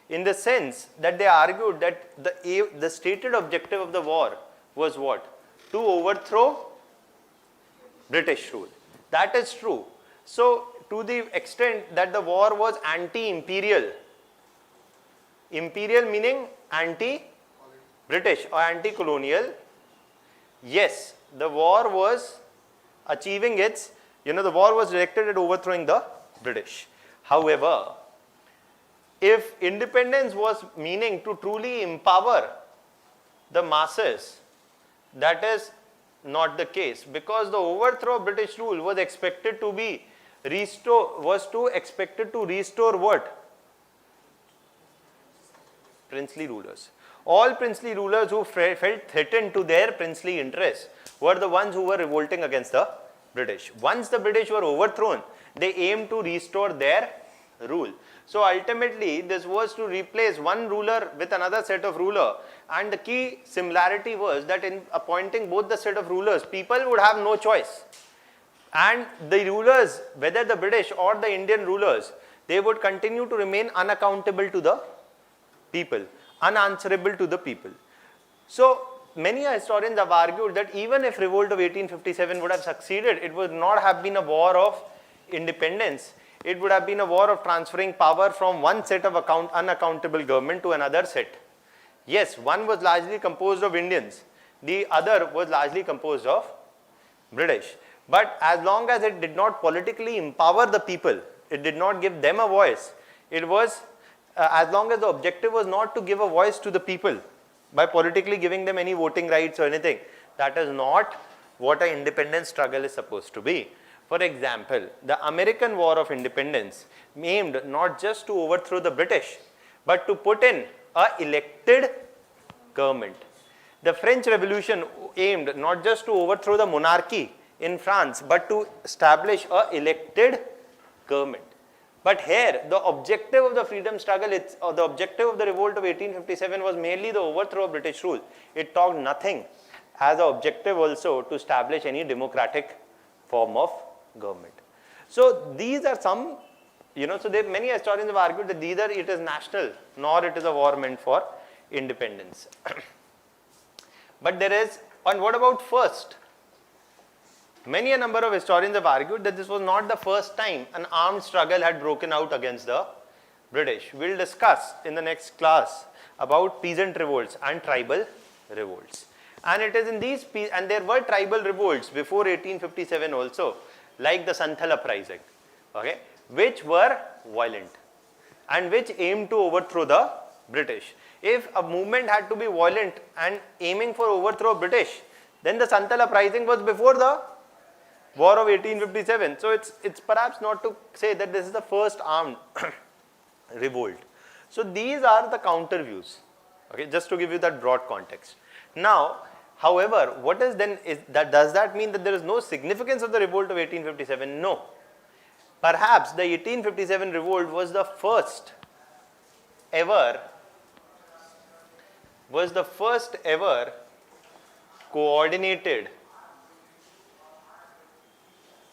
In the sense that they argued that the stated objective of the war was what? To overthrow British rule. That is true. So to the extent that the war was anti-imperial, imperial meaning anti-British or anti-colonial, yes, the war was achieving its, the war was directed at overthrowing the British. However, if independence was meaning to truly empower the masses, that is not the case, because the overthrow of British rule was expected to be expected to restore what? Princely rulers. All princely rulers who felt threatened to their princely interests were the ones who were revolting against the British. Once the British were overthrown, they aimed to restore their rule. So ultimately, this was to replace one ruler with another set of ruler, and the key similarity was that in appointing both the set of rulers, people would have no choice. And the rulers, whether the British or the Indian rulers, they would continue to remain unaccountable to the people, unanswerable to the people. So many historians have argued that even if revolt of 1857 would have succeeded, it would not have been a war of independence. It would have been a war of transferring power from one set of unaccountable government to another set. Yes, one was largely composed of Indians, the other was largely composed of British. But as long as it did not politically empower the people, it did not give them a voice, it was as long as the objective was not to give a voice to the people by politically giving them any voting rights or anything, that is not what an independence struggle is supposed to be. For example, the American War of Independence aimed not just to overthrow the British, but to put in an elected government. The French Revolution aimed not just to overthrow the monarchy in France, but to establish an elected government. But here, the objective of the freedom struggle, the objective of the revolt of 1857 was merely the overthrow of British rule. It talked nothing as an objective also to establish any democratic form of government. So these are some, so many historians have argued that neither it is national nor it is a war meant for independence. But there is, and what about first? Many a number of historians have argued that this was not the first time an armed struggle had broken out against the British. We'll discuss in the next class about peasant revolts and tribal revolts. And it is in these, and there were tribal revolts before 1857 also, like the Santhal uprising, okay, which were violent and which aimed to overthrow the British. If a movement had to be violent and aiming for overthrow of British, then the Santhal uprising was before the War of 1857. So it's perhaps not to say that this is the first armed revolt. So these are the counter views, okay, just to give you that broad context. Now, however, what is then, does that mean that there is no significance of the revolt of 1857? No. Perhaps the 1857 revolt was the first ever coordinated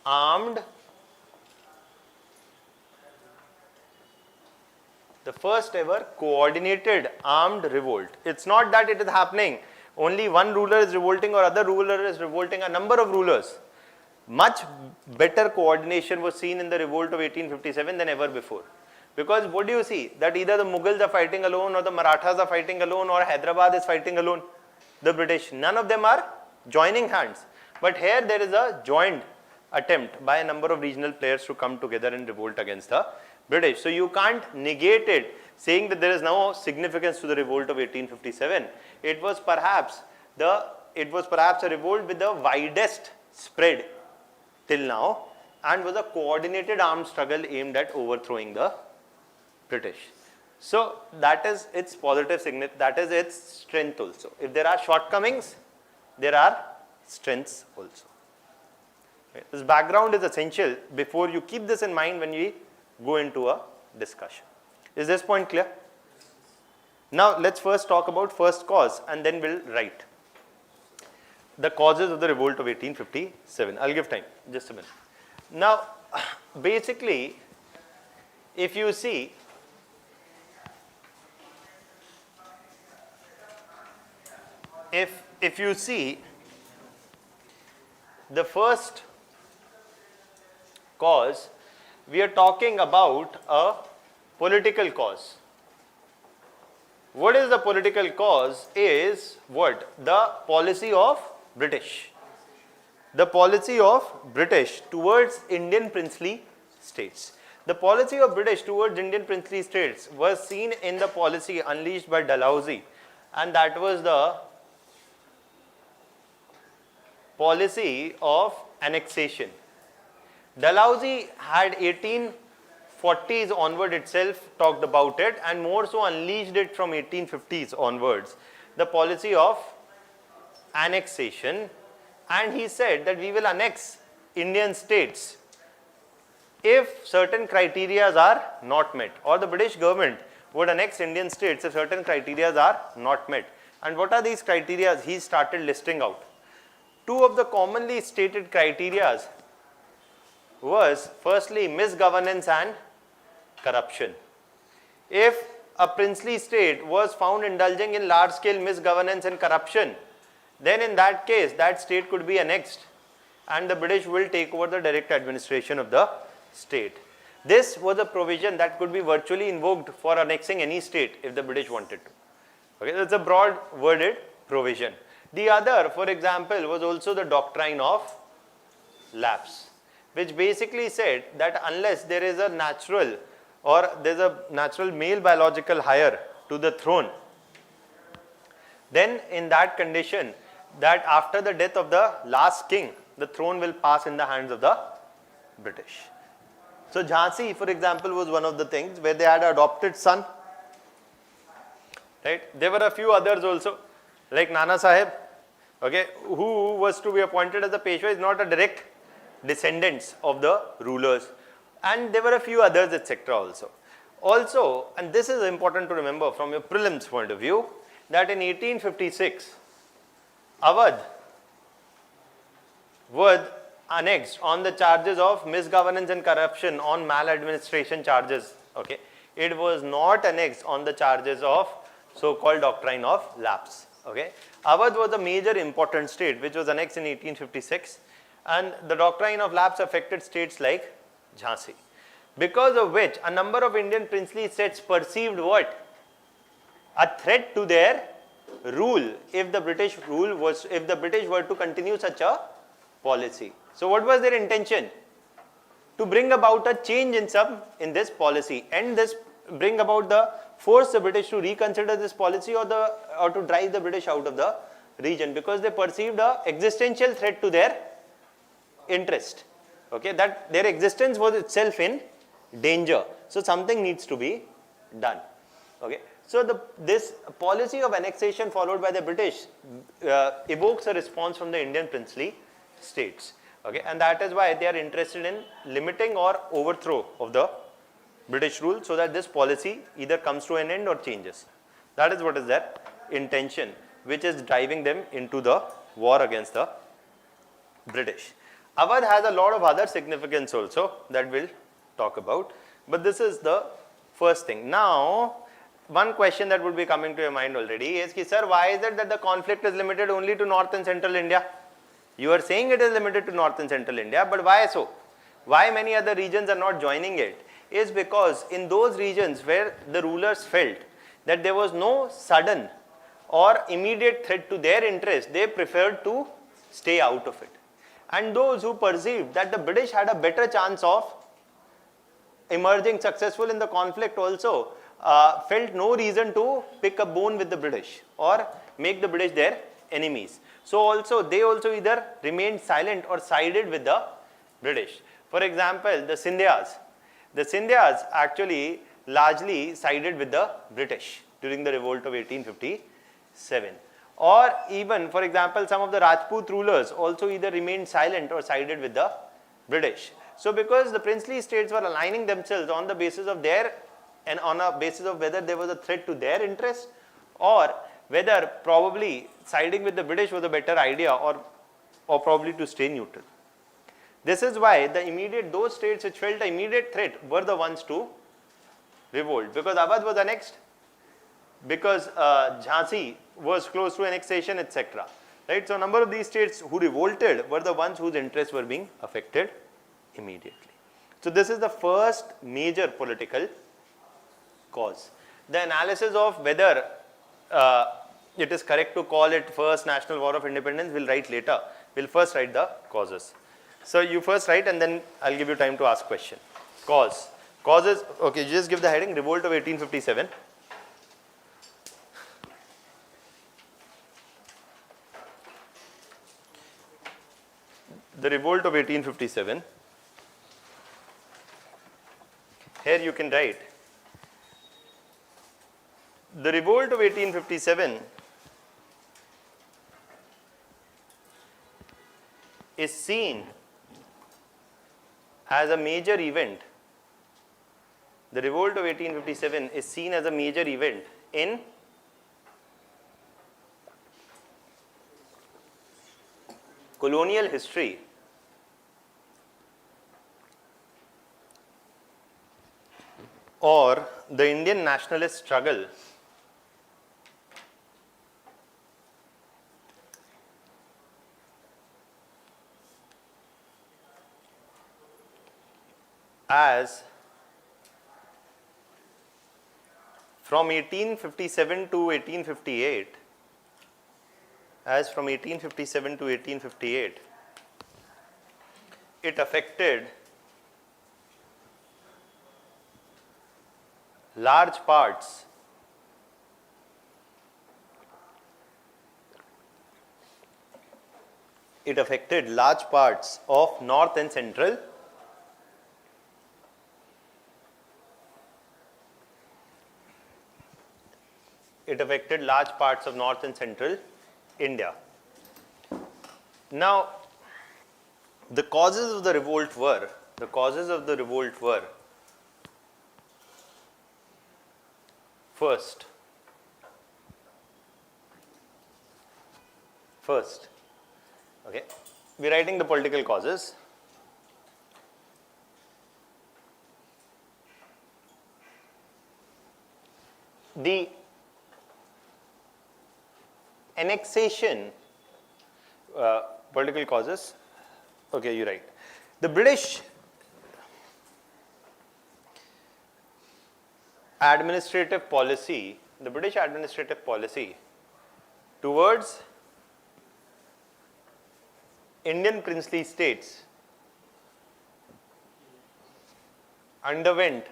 armed, the first ever coordinated armed revolt. It's not that it is happening, only one ruler is revolting or other ruler is revolting, a number of rulers. Much better coordination was seen in the revolt of 1857 than ever before. Because what do you see? That either the Mughals are fighting alone or the Marathas are fighting alone or Hyderabad is fighting alone. The British, none of them are joining hands. But here there is a joint attempt by a number of regional players to come together and revolt against the British. So you can't negate it saying that there is no significance to the revolt of 1857. It was perhaps a revolt with the widest spread till now and was a coordinated armed struggle aimed at overthrowing the British. So that is its positive significance, that is its strength also. If there are shortcomings, there are strengths also. Okay. This background is essential before you keep this in mind when we go into a discussion. Is this point clear? Now let's first talk about first cause and then we'll write the causes of the revolt of 1857. I'll give time, just a minute. Now basically, if you see, if you see the first cause, we are talking about a political cause. What is the political cause is what? The policy of British. The policy of British towards Indian princely states. The policy of British towards Indian princely states was seen in the policy unleashed by Dalhousie, and that was the policy of annexation. Dalhousie had 1840s onward itself talked about it, and more so unleashed it from 1850s onwards, the policy of annexation, and he said that we will annex Indian states if certain criteria are not met, or the British government would annex Indian states if certain criteria are not met. And what are these criteria? He started listing out. Two of the commonly stated criteria was firstly misgovernance and corruption. If a princely state was found indulging in large scale misgovernance and corruption, then in that case that state could be annexed and the British will take over the direct administration of the state. This was a provision that could be virtually invoked for annexing any state if the British wanted to. Okay, that's a broad worded provision. The other, for example, was also the doctrine of lapse, which basically said that unless there is a natural or there's a natural male biological heir to the throne, then in that condition, that after the death of the last king, the throne will pass in the hands of the British. So Jhansi, for example, was one of the things where they had an adopted son. Right? There were a few others also, like Nana Sahib, okay, who was to be appointed as the Peshwa, is not a direct descendants of the rulers. And there were a few others, etc. also. Also, and this is important to remember from your prelims point of view, that in 1856, Awadh was annexed on the charges of misgovernance and corruption, on maladministration charges. Okay, it was not annexed on the charges of so-called doctrine of lapse. Okay, Awadh was a major important state which was annexed in 1856, and the doctrine of lapse affected states like Jhansi, because of which a number of Indian princely states perceived what? A threat to their rule if the British were to continue such a policy. So what was their intention? To bring about a change in this policy, and bring about force the British to reconsider this policy, or to drive the British out of the region, because they perceived a existential threat to their interest. Okay, that their existence was itself in danger. So something needs to be done. Okay, so this policy of annexation followed by the British evokes a response from the Indian princely states. Okay, and that is why they are interested in limiting or overthrow of the British rule, so that this policy either comes to an end or changes. That is what is their intention, which is driving them into the war against the British. Awadh has a lot of other significance also that we'll talk about, but this is the first thing. Now, one question that would be coming to your mind already is, sir, why is it that the conflict is limited only to North and Central India? You are saying it is limited to North and Central India, but why so? Why many other regions are not joining it? Is because in those regions where the rulers felt that there was no sudden or immediate threat to their interest, they preferred to stay out of it. And those who perceived that the British had a better chance of emerging successful in the conflict also felt no reason to pick a bone with the British or make the British their enemies. So they also either remained silent or sided with the British. For example, the Scindias actually largely sided with the British during the revolt of 1857. Or even, for example, some of the Rajput rulers also either remained silent or sided with the British. So because the princely states were aligning themselves on the basis of on a basis of whether there was a threat to their interest, or whether probably siding with the British was a better idea, or probably to stay neutral. This is why those states which felt an immediate threat were the ones to revolt, because Awadh was annexed, because Jhansi was close to annexation, etc. Right? So a number of these states who revolted were the ones whose interests were being affected immediately. So this is the first major political cause. The analysis of whether it is correct to call it first national war of independence we'll write later. We'll first write the causes. So you first write and then I'll give you time to ask question. Cause. Causes, okay, you just give the heading, Revolt of 1857. The Revolt of 1857. Here you can write, the Revolt of 1857 is seen as a major event. The Revolt of 1857 is seen as a major event in colonial history or the Indian nationalist struggle as from 1857 to 1858, as from 1857 to 1858, it affected large parts of North and Central India. Now, the causes of the revolt were, first, okay, we're writing the political causes. The annexation, political causes, okay, you're right. The British administrative policy towards Indian princely states underwent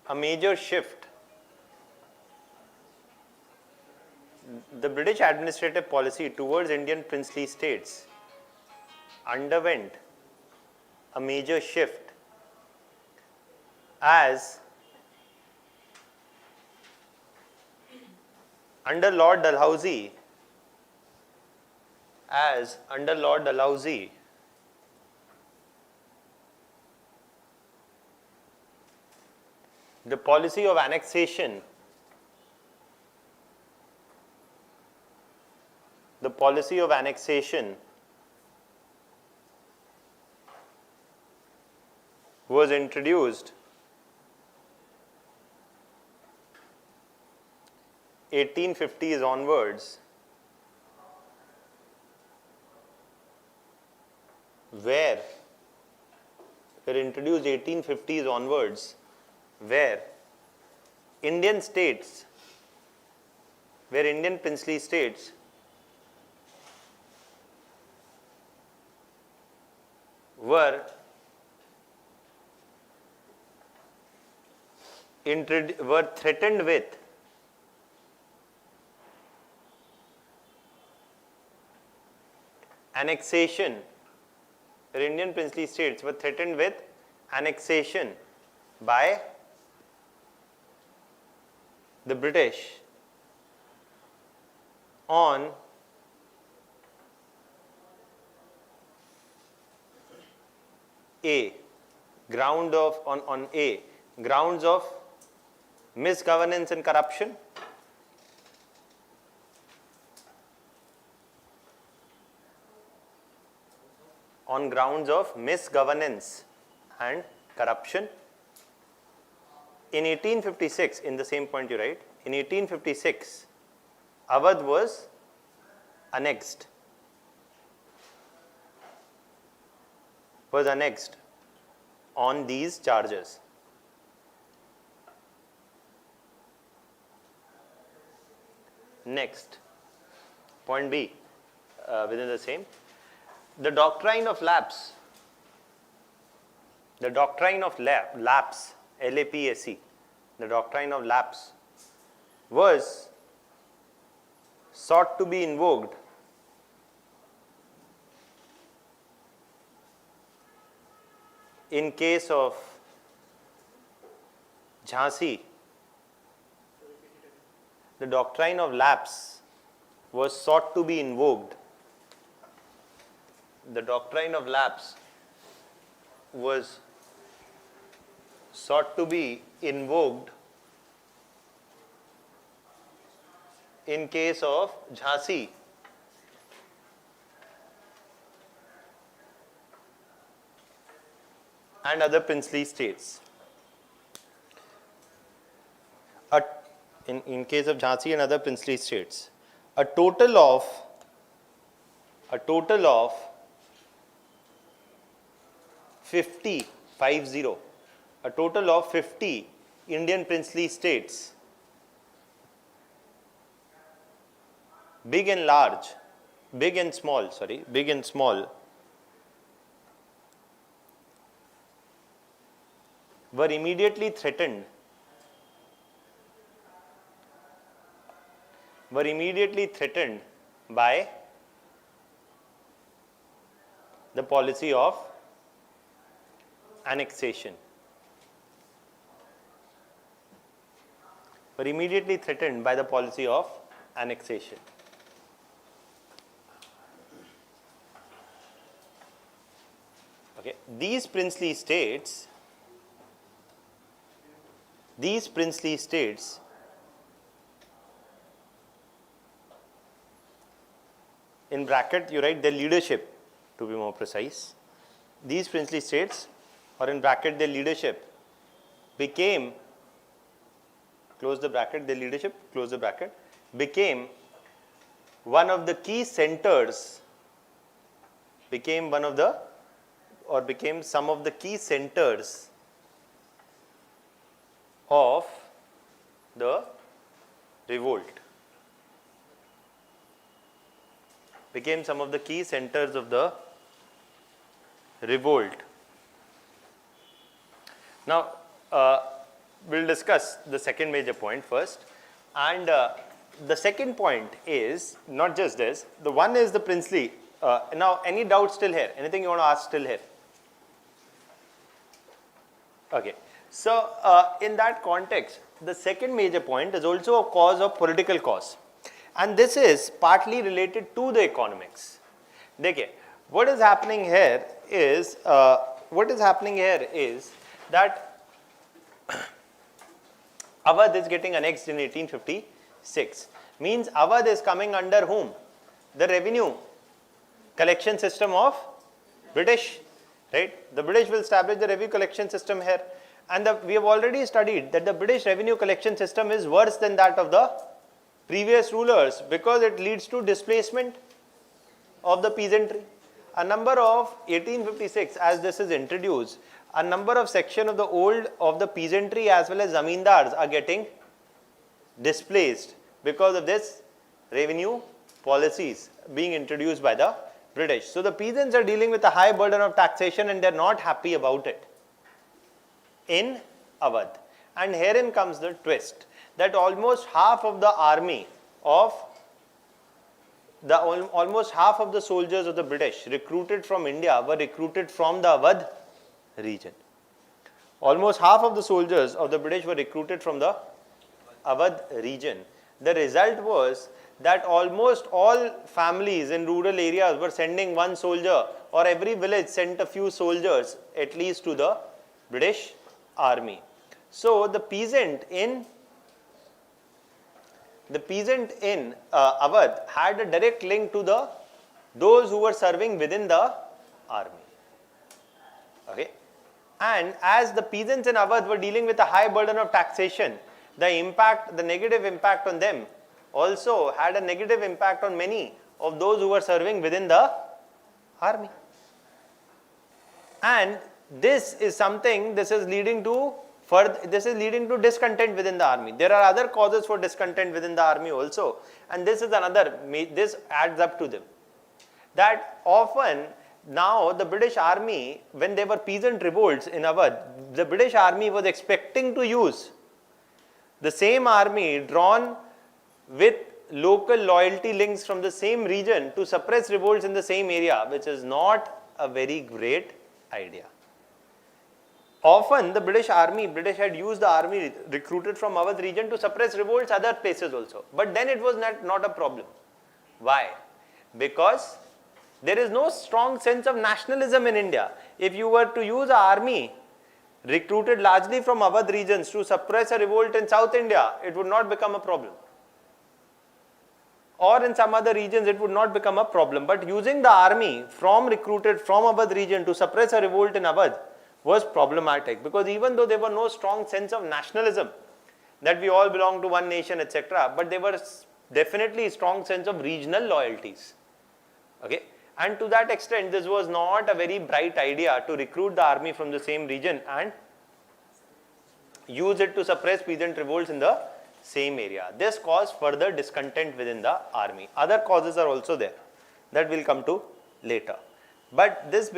a major shift. The British administrative policy towards Indian princely states underwent a major shift as under Lord Dalhousie, the policy of annexation was introduced 1850s onwards, where Indian princely states were threatened with annexation, by the British on grounds of misgovernance and corruption, In 1856, in the same point you write, in 1856, Awadh was annexed. On these charges. Next, point B, within the same, the doctrine of lapse the doctrine of lapse, LAPSE, the doctrine of lapse was sought to be invoked in case of Jhansi. The doctrine of lapse was sought to be invoked. The doctrine of lapse was sought to be invoked in case of Jhansi and other princely states. In case of Jhansi and other princely states, a total of 50 Indian princely states, big and small, were immediately threatened by the policy of annexation. Okay. These princely states in bracket you write their leadership, to be more precise. These princely states, or in bracket their leadership, became, close the bracket, their leadership, close the bracket, became one of the key centers, became some of the key centers of the revolt. Became some of the key centers of the revolt. Now, we'll discuss the second major point first. And the second point is not just this. The one is the princely. Now, any doubts still here? Anything you want to ask still here? Okay. So, in that context, the second major point is also a cause of political cause. And this is partly related to the economics. Dekhiye, what is happening here is that Awadh is getting annexed in 1856. Means Awadh is coming under whom? The revenue collection system of British, right? The British will establish the revenue collection system here. And we have already studied that the British revenue collection system is worse than that of the previous rulers because it leads to displacement of the peasantry. A number of 1856, as this is introduced, a number of section of the peasantry as well as zamindars are getting displaced because of this revenue policies being introduced by the British. So the peasants are dealing with a high burden of taxation and they are not happy about it in Awadh. And herein comes the twist, that almost half of the army of almost half of the soldiers of the British recruited from India were recruited from the Awadh region. Almost half of the soldiers of the British were recruited from the Awadh region. The result was that almost all families in rural areas were sending one soldier, or every village sent a few soldiers at least to the British army. So the peasant in Awadh had a direct link to those who were serving within the army. Okay, and as the peasants in Awadh were dealing with a high burden of taxation, the negative impact on them also had a negative impact on many of those who were serving within the army. And this is leading to discontent within the army. There are other causes for discontent within the army also, and this is this adds up to them. That often now the British army, when there were peasant revolts in Awadh, the British army was expecting to use the same army drawn with local loyalty links from the same region to suppress revolts in the same area, which is not a very great idea. Often the British had used the army recruited from Awadh region to suppress revolts other places also. But then it was not a problem. Why? Because there is no strong sense of nationalism in India. If you were to use an army recruited largely from Awadh regions to suppress a revolt in South India, it would not become a problem. Or in some other regions, it would not become a problem. But using the army recruited from Awadh region to suppress a revolt in Awadh was problematic, because even though there was no strong sense of nationalism, that we all belong to one nation, etc., but there was definitely a strong sense of regional loyalties. Okay? And to that extent, this was not a very bright idea to recruit the army from the same region and use it to suppress peasant revolts in the same area. This caused further discontent within the army. Other causes are also there that we'll come to later. But this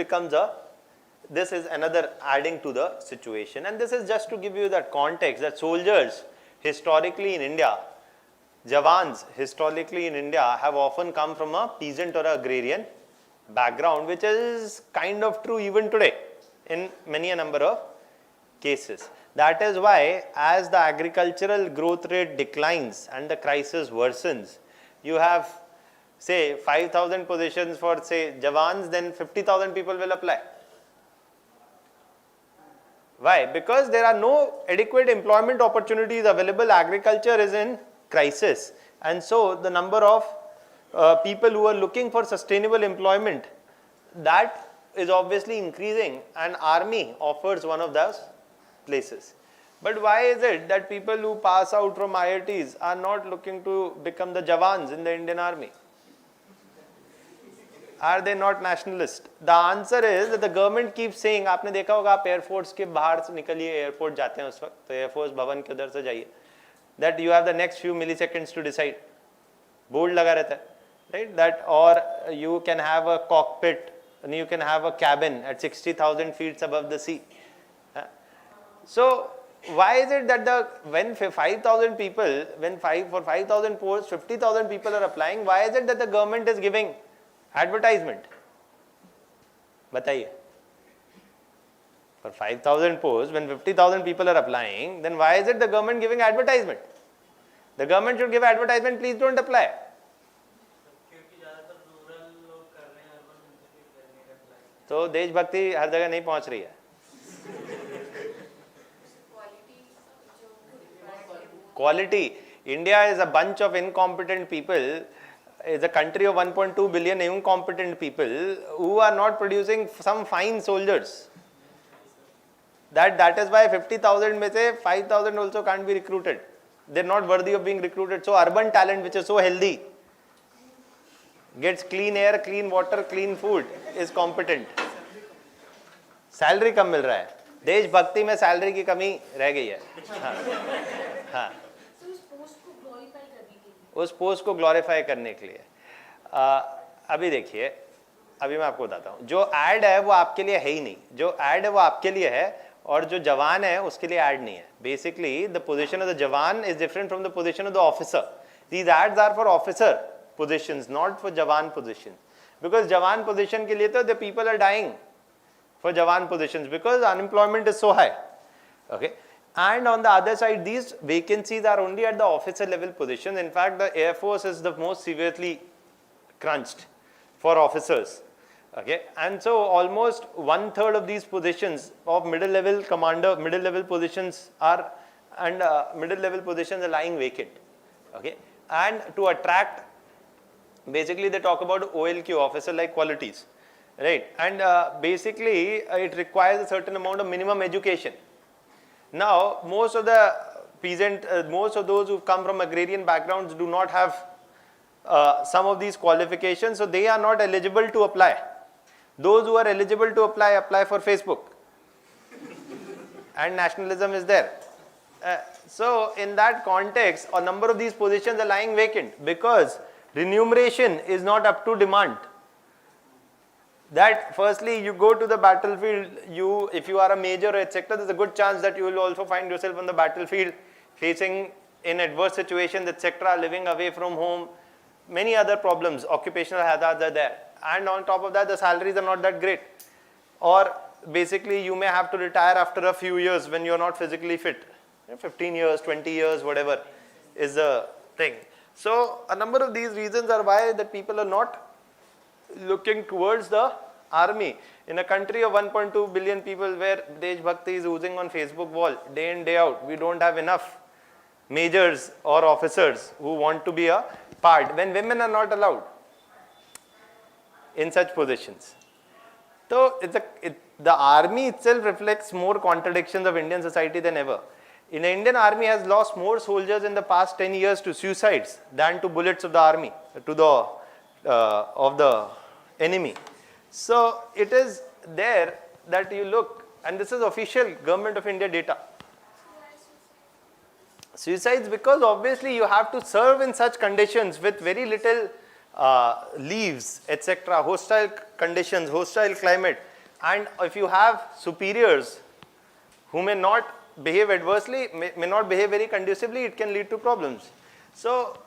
is another adding to the situation. And this is just to give you that context that soldiers historically in India, Jawans historically in India have often come from a peasant or agrarian background, which is kind of true even today in many a number of cases. That is why as the agricultural growth rate declines and the crisis worsens, you have say 5,000 positions for say Jawans, then 50,000 people will apply. Why? Because there are no adequate employment opportunities available. Agriculture is in crisis, and so the number of people who are looking for sustainable employment, that is obviously increasing, and army offers one of those places. But why is it that people who pass out from IITs are not looking to become the Jawans in the Indian army? Are they not nationalist? The answer is that the government keeps saying, आपने देखा होगा आप air force के बाहर से निकलिए, airport जाते हैं उस वक्त, तो एयरफोर्स भवन के उधर से जाइए, that you have the next few milliseconds to decide. Board लगा रहता है, right? That or you can have a cockpit and you can have a cabin at 60,000 feet above the sea. So why is it that when 5,000 people, for 5,000 posts, 50,000 people are applying, why is it that the government is giving advertisement? बताइए. For 5,000 posts, when 50,000 people are applying, then why is it the government giving advertisement? The government should give advertisement, please don't apply. तो देशभक्ति हर जगह नहीं पहुंच रही है. Quality. India is a bunch of incompetent people. Is a country of 1.2 billion incompetent people who are not producing some fine soldiers. That is why 50,000 में से 5,000 also can't be recruited. They're not worthy of being recruited. So urban talent, which is so healthy, gets clean air, clean water, clean food, is competent. Salary कम मिल रहा है. देशभक्ति में salary की कमी रह गई है. हाँ. उस पोस्ट को ग्लोरीफाई करने के लिए अभी देखिए, अभी मैं आपको बताता हूँ. जो ऐड है वो आपके लिए है ही नहीं. जो ऐड है वो आपके लिए है, और जो जवान है उसके लिए ऐड नहीं है. Basically the position of the jawan is different from the position of the officer. These ads are for officer positions, not for jawan position. Because jawan position के लिए तो the people are dying for Jawan positions because unemployment is so high. Okay, and on the other side, these vacancies are only at the officer level positions. In fact, the Air Force is the most severely crunched for officers. Okay, and so almost 1/3 of these positions of middle level commander, middle level positions are lying vacant. Okay, and to attract, basically they talk about OLQ, officer like qualities. Right, and basically it requires a certain amount of minimum education. Now, most of the peasant, most of those who come from agrarian backgrounds do not have some of these qualifications, so they are not eligible to apply. Those who are eligible to apply for Facebook, and nationalism is there. So, in that context, a number of these positions are lying vacant because remuneration is not up to demand. that firstly you go to the battlefield, if you are a major etc., there's a good chance that you will also find yourself on the battlefield facing in adverse situations etc., living away from home, many other problems, occupational hazards are there, and on top of that the salaries are not that great, or basically you may have to retire after a few years when you're not physically fit, 15 years, 20 years, whatever is the thing. So a number of these reasons are why that people are not looking towards the army. In a country of 1.2 billion people where Desh Bhakti is oozing on Facebook wall day in day out, we don't have enough majors or officers who want to be a part when women are not allowed in such positions. So the army itself reflects more contradictions of Indian society than ever. In the Indian army has lost more soldiers in the past 10 years to suicides than to bullets of the army, to the of the enemy. So it is there that you look, and this is official Government of India data. Suicides, because obviously you have to serve in such conditions with very little leaves, etc., hostile conditions, hostile climate, and if you have superiors who may not behave adversely, may not behave very conducively, it can lead to problems. So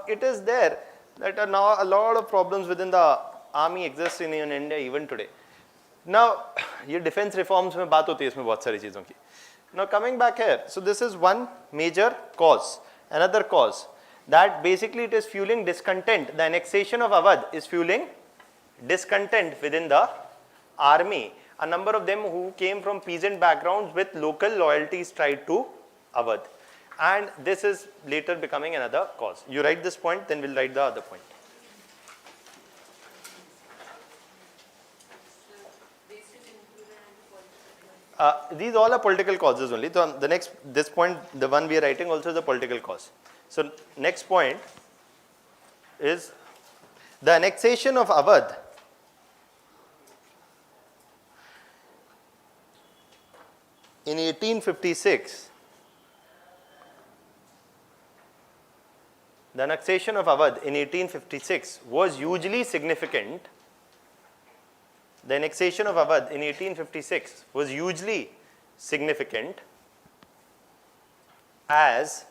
it is there that now a lot of problems within the army exist in India even today. Now, ये defense reforms में बात होती है इसमें बहुत सारी चीज़ों की. Now coming back here, so this is one major cause. Another cause, that basically it is fueling discontent. The annexation of Awadh is fueling discontent within the army. A number of them who came from peasant backgrounds with local loyalties tied to Awadh. And this is later becoming another cause. You write this point, then we'll write the other point. These all are political causes only. So the next, this point, the one we are writing also is a political cause. So next point is the annexation of Awadh in 1856. The annexation of Awadh in 1856 was hugely significant. The annexation of Awadh in 1856 was hugely significant as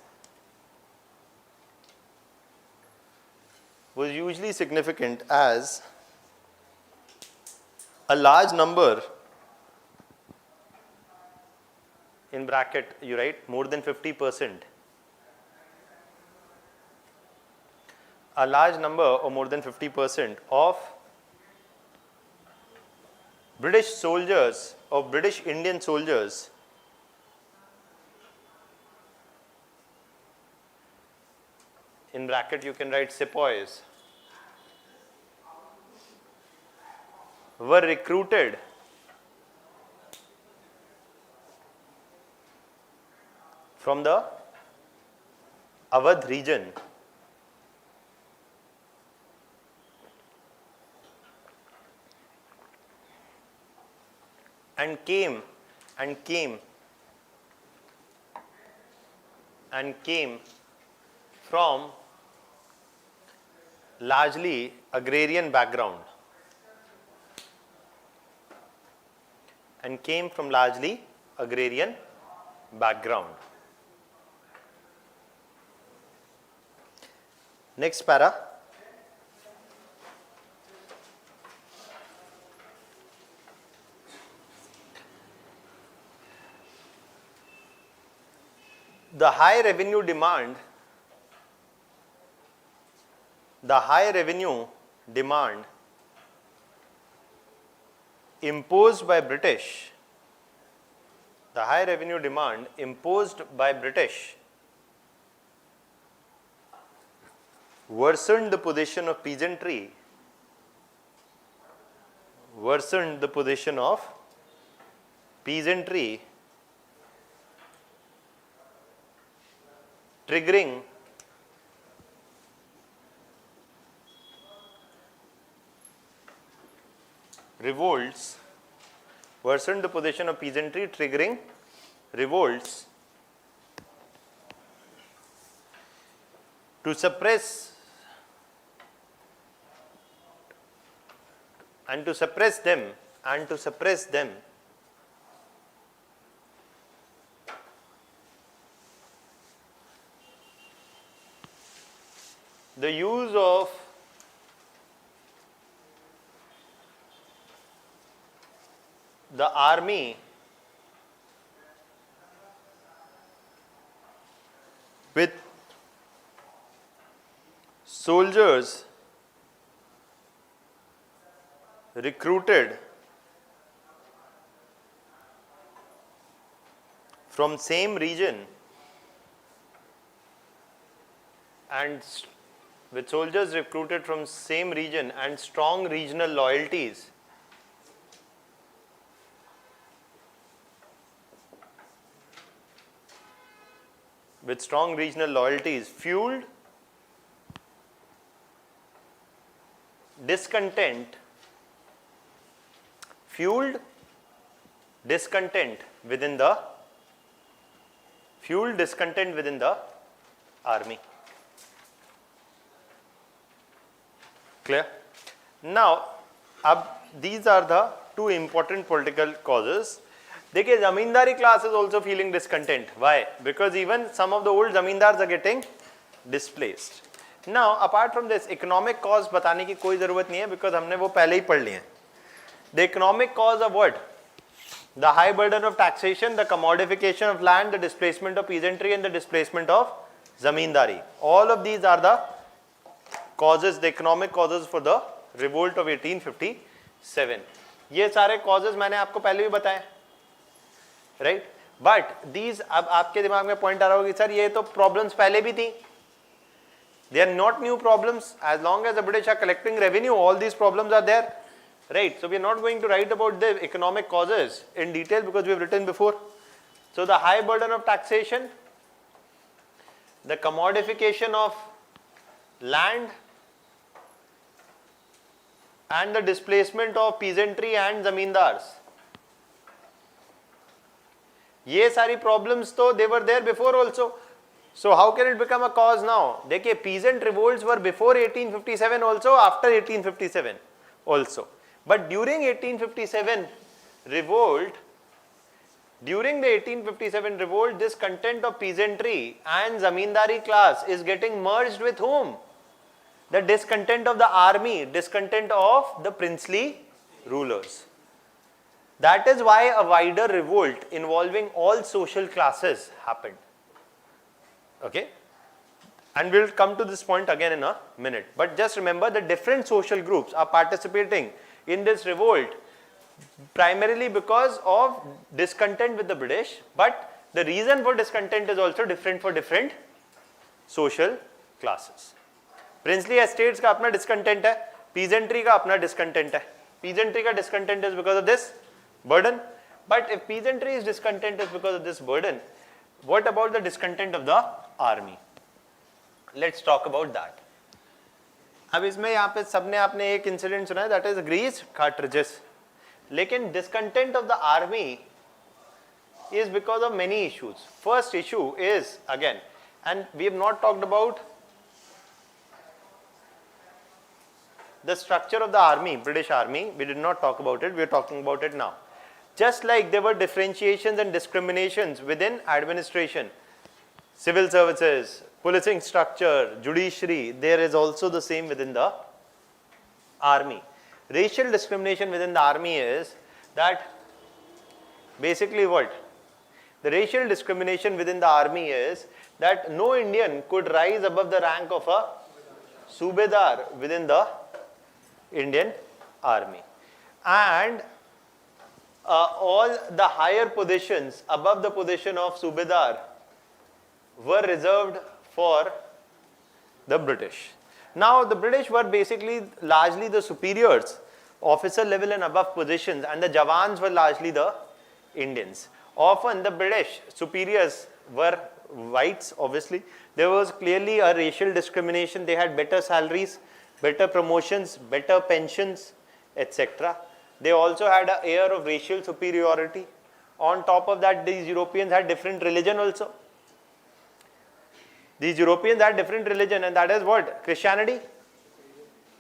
a large number, in bracket you write more than 50%, a large number or more than 50% of British soldiers or British Indian soldiers in bracket you can write sepoys were recruited from the Awadh region and came from largely agrarian background. Next para. The high revenue demand imposed by British worsened the position of peasantry, triggering revolts, to suppress and to suppress them, the use of the army with soldiers recruited from same region and with soldiers recruited from same region and strong regional loyalties, fueled discontent within the army. Clear? Now, these are the two important political causes. देखिए, zamindari class is also feeling discontent. Why? Because even some of the old zamindars are getting displaced. Now, apart from this, economic cause बताने की कोई जरूरत नहीं है, because हमने वो पहले ही पढ़ लिए हैं. The economic cause of what? The high burden of taxation, the commodification of land, the displacement of peasantry, and the displacement of zamindari. All of these are the causes, the economic causes for the revolt of 1857. ये सारे causes मैंने आपको पहले भी बताए, right? But these, अब आपके दिमाग में point आ रहा होगा कि सर ये तो problems पहले भी थी. They are not new problems. As long as the British are collecting revenue, all these problems are there, right? So we are not going to write about the economic causes in detail because we have written before. So the high burden of taxation, the commodification of land, and the displacement of peasantry and zamindars. ये सारी problems तो they were there before also. So how can it become a cause now? देखिए, peasant revolts were before 1857 also, after 1857 also. But during 1857 revolt, this content of peasantry and zamindari class is getting merged with whom? The discontent of the army, discontent of the princely rulers. That is why a wider revolt involving all social classes happened. Okay? And we'll come to this point again in a minute. But just remember that different social groups are participating in this revolt primarily because of discontent with the British, but the reason for discontent is also different for different social classes. Princely estates का अपना discontent है, peasantry का अपना discontent है. Peasantry का discontent is because of this burden. But if peasantry is discontent is because of this burden, what about the discontent of the army? Let's talk about that. अब इसमें यहाँ पे सबने आपने एक incident सुना है, that is grease cartridges. लेकिन discontent of the army is because of many issues. First issue is, again, and we have not talked about the structure of the army, British army. We did not talk about it, we are talking about it now. Just like there were differentiations and discriminations within administration, civil services, policing structure, judiciary, there is also the same within the army. Racial discrimination within the army is that basically what? The racial discrimination within the army is that no Indian could rise above the rank of a Subedar within the Indian army. And all the higher positions above the position of Subedar were reserved for the British. Now the British were basically largely the superiors, officer level and above positions, and the Jawans were largely the Indians. Often the British superiors were whites, obviously. There was clearly a racial discrimination. They had better salaries, better promotions, better pensions, etc. They also had an air of racial superiority. On top of that, these Europeans had different religion also. These Europeans had different religion, and that is what? Christianity.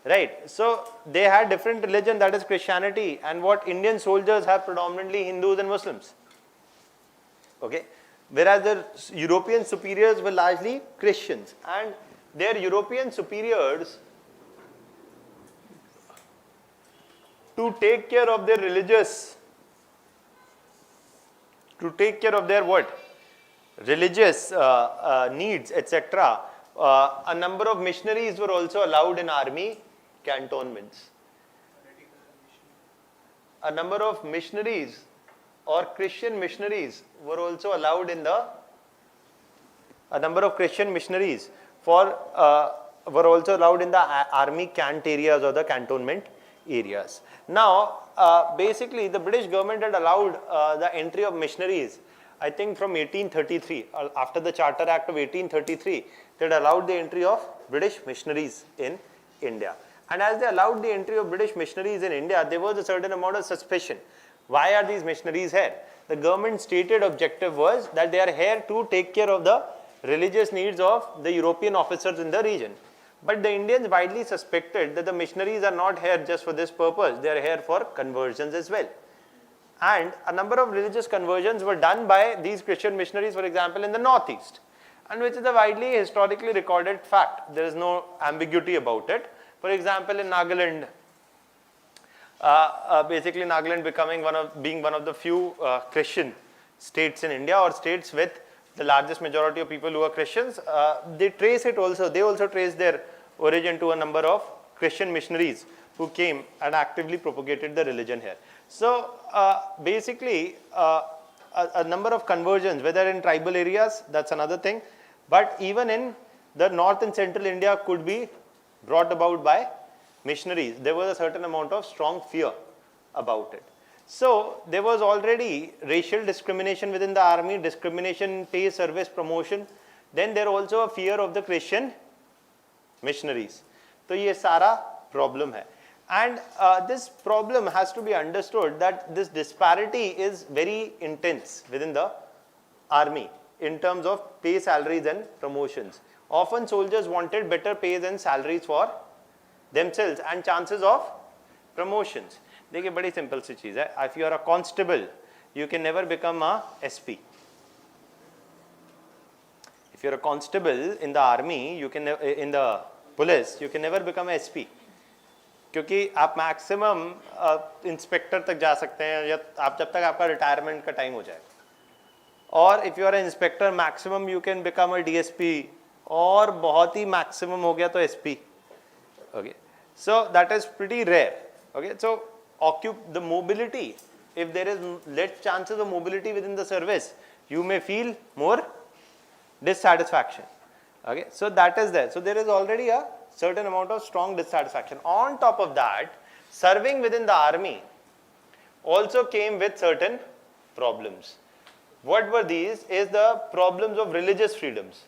right? So they had different religion, that is Christianity, and what Indian soldiers have predominantly Hindus and Muslims. Okay, whereas the European superiors were largely Christians, and their European superiors, to take care of their religious, to take care of their what? Religious needs, etc. A number of missionaries were also allowed in army cantonments. A number of missionaries or Christian missionaries were also allowed in the, a number of Christian missionaries were also allowed in the army cant areas or the cantonment areas. Now, basically the British government had allowed the entry of missionaries, I think from 1833, after the Charter Act of 1833, they had allowed the entry of British missionaries in India. And as they allowed the entry of British missionaries in India, there was a certain amount of suspicion. Why are these missionaries here? The government's stated objective was that they are here to take care of the religious needs of the European officers in the region. But the Indians widely suspected that the missionaries are not here just for this purpose, they are here for conversions as well. And a number of religious conversions were done by these Christian missionaries, for example, in the northeast, and which is a widely historically recorded fact. There is no ambiguity about it. For example, in Nagaland, basically Nagaland being one of the few Christian states in India, or states with the largest majority of people who are Christians, they trace it also. They also trace their origin to a number of Christian missionaries who came and actively propagated the religion here. So basically, a number of conversions, whether in tribal areas, that's another thing, but even in the north and central India could be brought about by missionaries. There was a certain amount of strong fear about it. So there was already racial discrimination within the army, discrimination in pay, service, promotion. Then there also a fear of the Christian missionaries. So ये सारा problem है. And this problem has to be understood that this disparity is very intense within the army in terms of pay, salaries and promotions. Often soldiers wanted better pays and salaries for themselves and chances of promotions. देखिए बड़ी simple सी चीज़ है. If you are a constable, you can never become a SP. If you are a constable in the army, you can in the police, you can never become a SP. क्योंकि आप maximum inspector तक जा सकते हैं या आप जब तक आपका रिटायरमेंट का टाइम हो जाए. और if you are an inspector maximum you can become a DSP, और बहुत ही मैक्सिमम हो गया तो SP. Okay, so that is pretty rare. Okay, so the mobility, if there is less chances of mobility within the service, you may feel more dissatisfaction. Okay, so that is there. So there is already a certain amount of strong dissatisfaction. On top of that, serving within the army also came with certain problems. What were these? Is the problems of religious freedoms.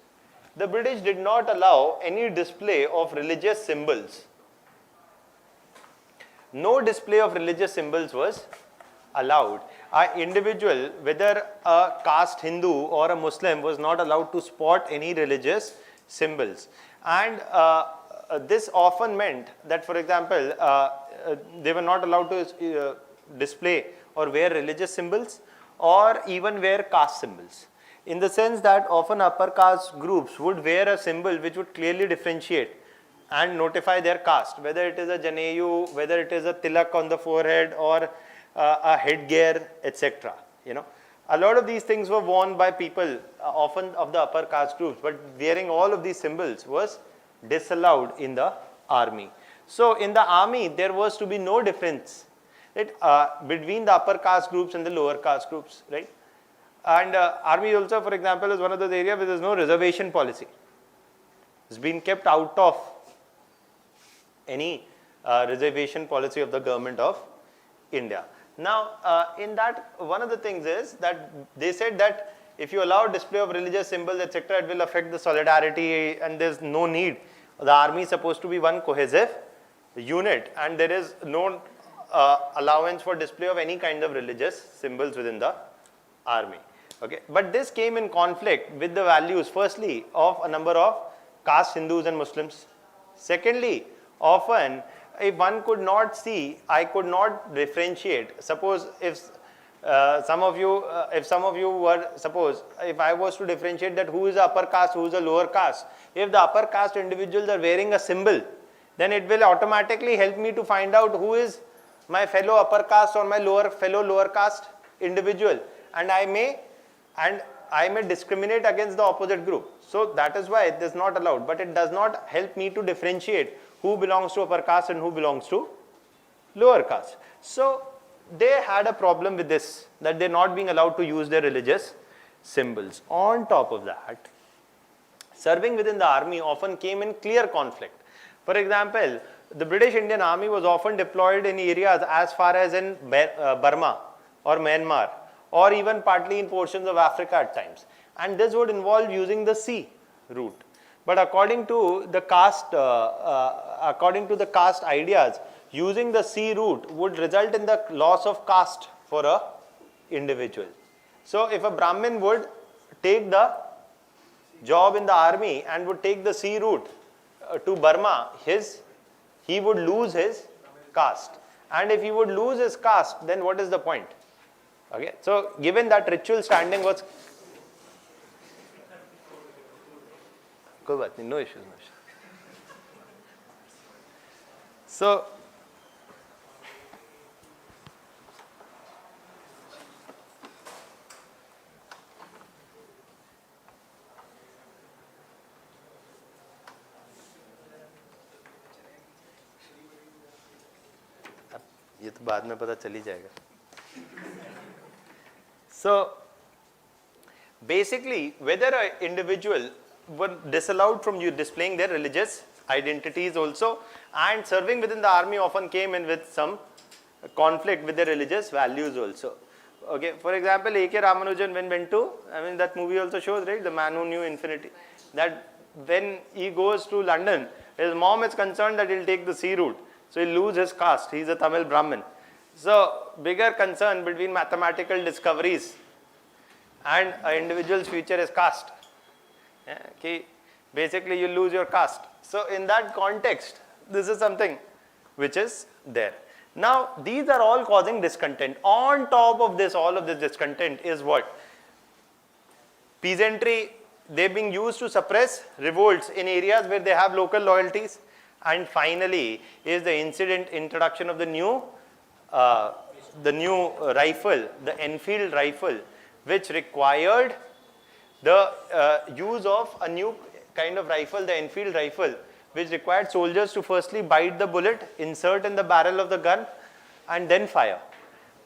The British did not allow any display of religious symbols. No display of religious symbols was allowed. An individual, whether a caste Hindu or a Muslim, was not allowed to spot any religious symbols. And this often meant that, for example, they were not allowed to display or wear religious symbols or even wear caste symbols. In the sense that often upper caste groups would wear a symbol which would clearly differentiate and notify their caste, whether it is a janeyu, whether it is a tilak on the forehead or a headgear, etc. You know, a lot of these things were worn by people often of the upper caste groups, but wearing all of these symbols was disallowed in the army. So in the army there was to be no difference, right, between the upper caste groups and the lower caste groups, right? And army also, for example, is one of those areas where there is no reservation policy. It's been kept out of any reservation policy of the government of India. Now, in that, one of the things is that they said that if you allow display of religious symbols, etc., it will affect the solidarity and there's no need. The army is supposed to be one cohesive unit and there is no allowance for display of any kind of religious symbols within the army. Okay, but this came in conflict with the values, firstly, of a number of caste Hindus and Muslims. Secondly, often if one could not see, I could not differentiate. Suppose if some of you were, suppose if I was to differentiate that who is the upper caste, who is the lower caste, if the upper caste individuals are wearing a symbol, then it will automatically help me to find out who is my fellow upper caste or my fellow lower caste individual, and I may discriminate against the opposite group. So that is why it is not allowed, but it does not help me to differentiate who belongs to upper caste and who belongs to lower caste. So they had a problem with this, that they're not being allowed to use their religious symbols. On top of that, serving within the army often came in clear conflict. For example, the British Indian Army was often deployed in areas as far as in Burma or Myanmar, or even partly in portions of Africa at times. And this would involve using the sea route. But according to the caste ideas, using the sea route would result in the loss of caste for a individual. So if a Brahmin would take the job in the army and would take the sea route to Burma, he would lose his caste. And if he would lose his caste, then what is the point? Okay, so given that ritual standing was, no issues. So ये तो बाद में पता चल ही जाएगा. So basically, whether an individual were disallowed from you displaying their religious identities also, and serving within the army often came in with some conflict with their religious values also. Okay, for example, A.K. Ramanujan when went to, that movie also shows, right, The Man Who Knew Infinity, that when he goes to London, his mom is concerned that he'll take the sea route, so he'll lose his caste. He's a Tamil Brahmin. So bigger concern between mathematical discoveries and an individual's future is caste. Okay, basically you lose your caste. So in that context, this is something which is there. Now these are all causing discontent. On top of this, all of this discontent is what? Peasantry, they're being used to suppress revolts in areas where they have local loyalties. And finally is the introduction of the new rifle, the Enfield rifle, which required the use of a new kind of rifle, the Enfield rifle, which required soldiers to firstly bite the bullet, insert in the barrel of the gun, and then fire.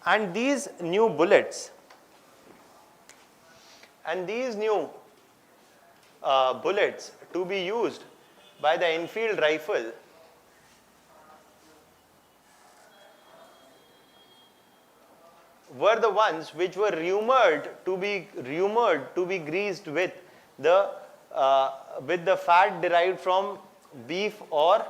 And these new bullets, to be used by the Enfield rifle were the ones which were rumored to be greased with the fat derived from beef or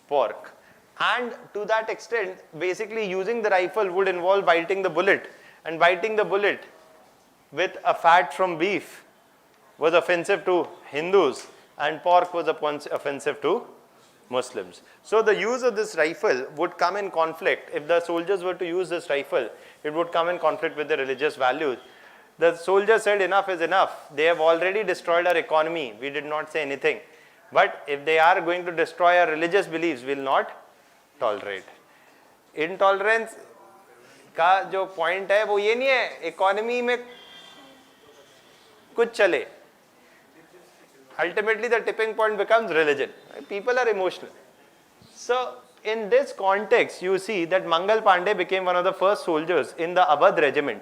pork. And to that extent, basically using the rifle would involve biting the bullet, and biting the bullet with a fat from beef was offensive to Hindus, and pork was offensive to Muslims. So the use of this rifle would come in conflict. If the soldiers were to use this rifle, it would come in conflict with their religious values. The soldiers said enough is enough. They have already destroyed our economy. We did not say anything. But if they are going to destroy our religious beliefs, we will not tolerate. Intolerance का जो point है वो ये नहीं है economy में कुछ चले. Ultimately the tipping point becomes religion. People are emotional. So in this context you see that Mangal Pandey became one of the first soldiers in the Awadh regiment.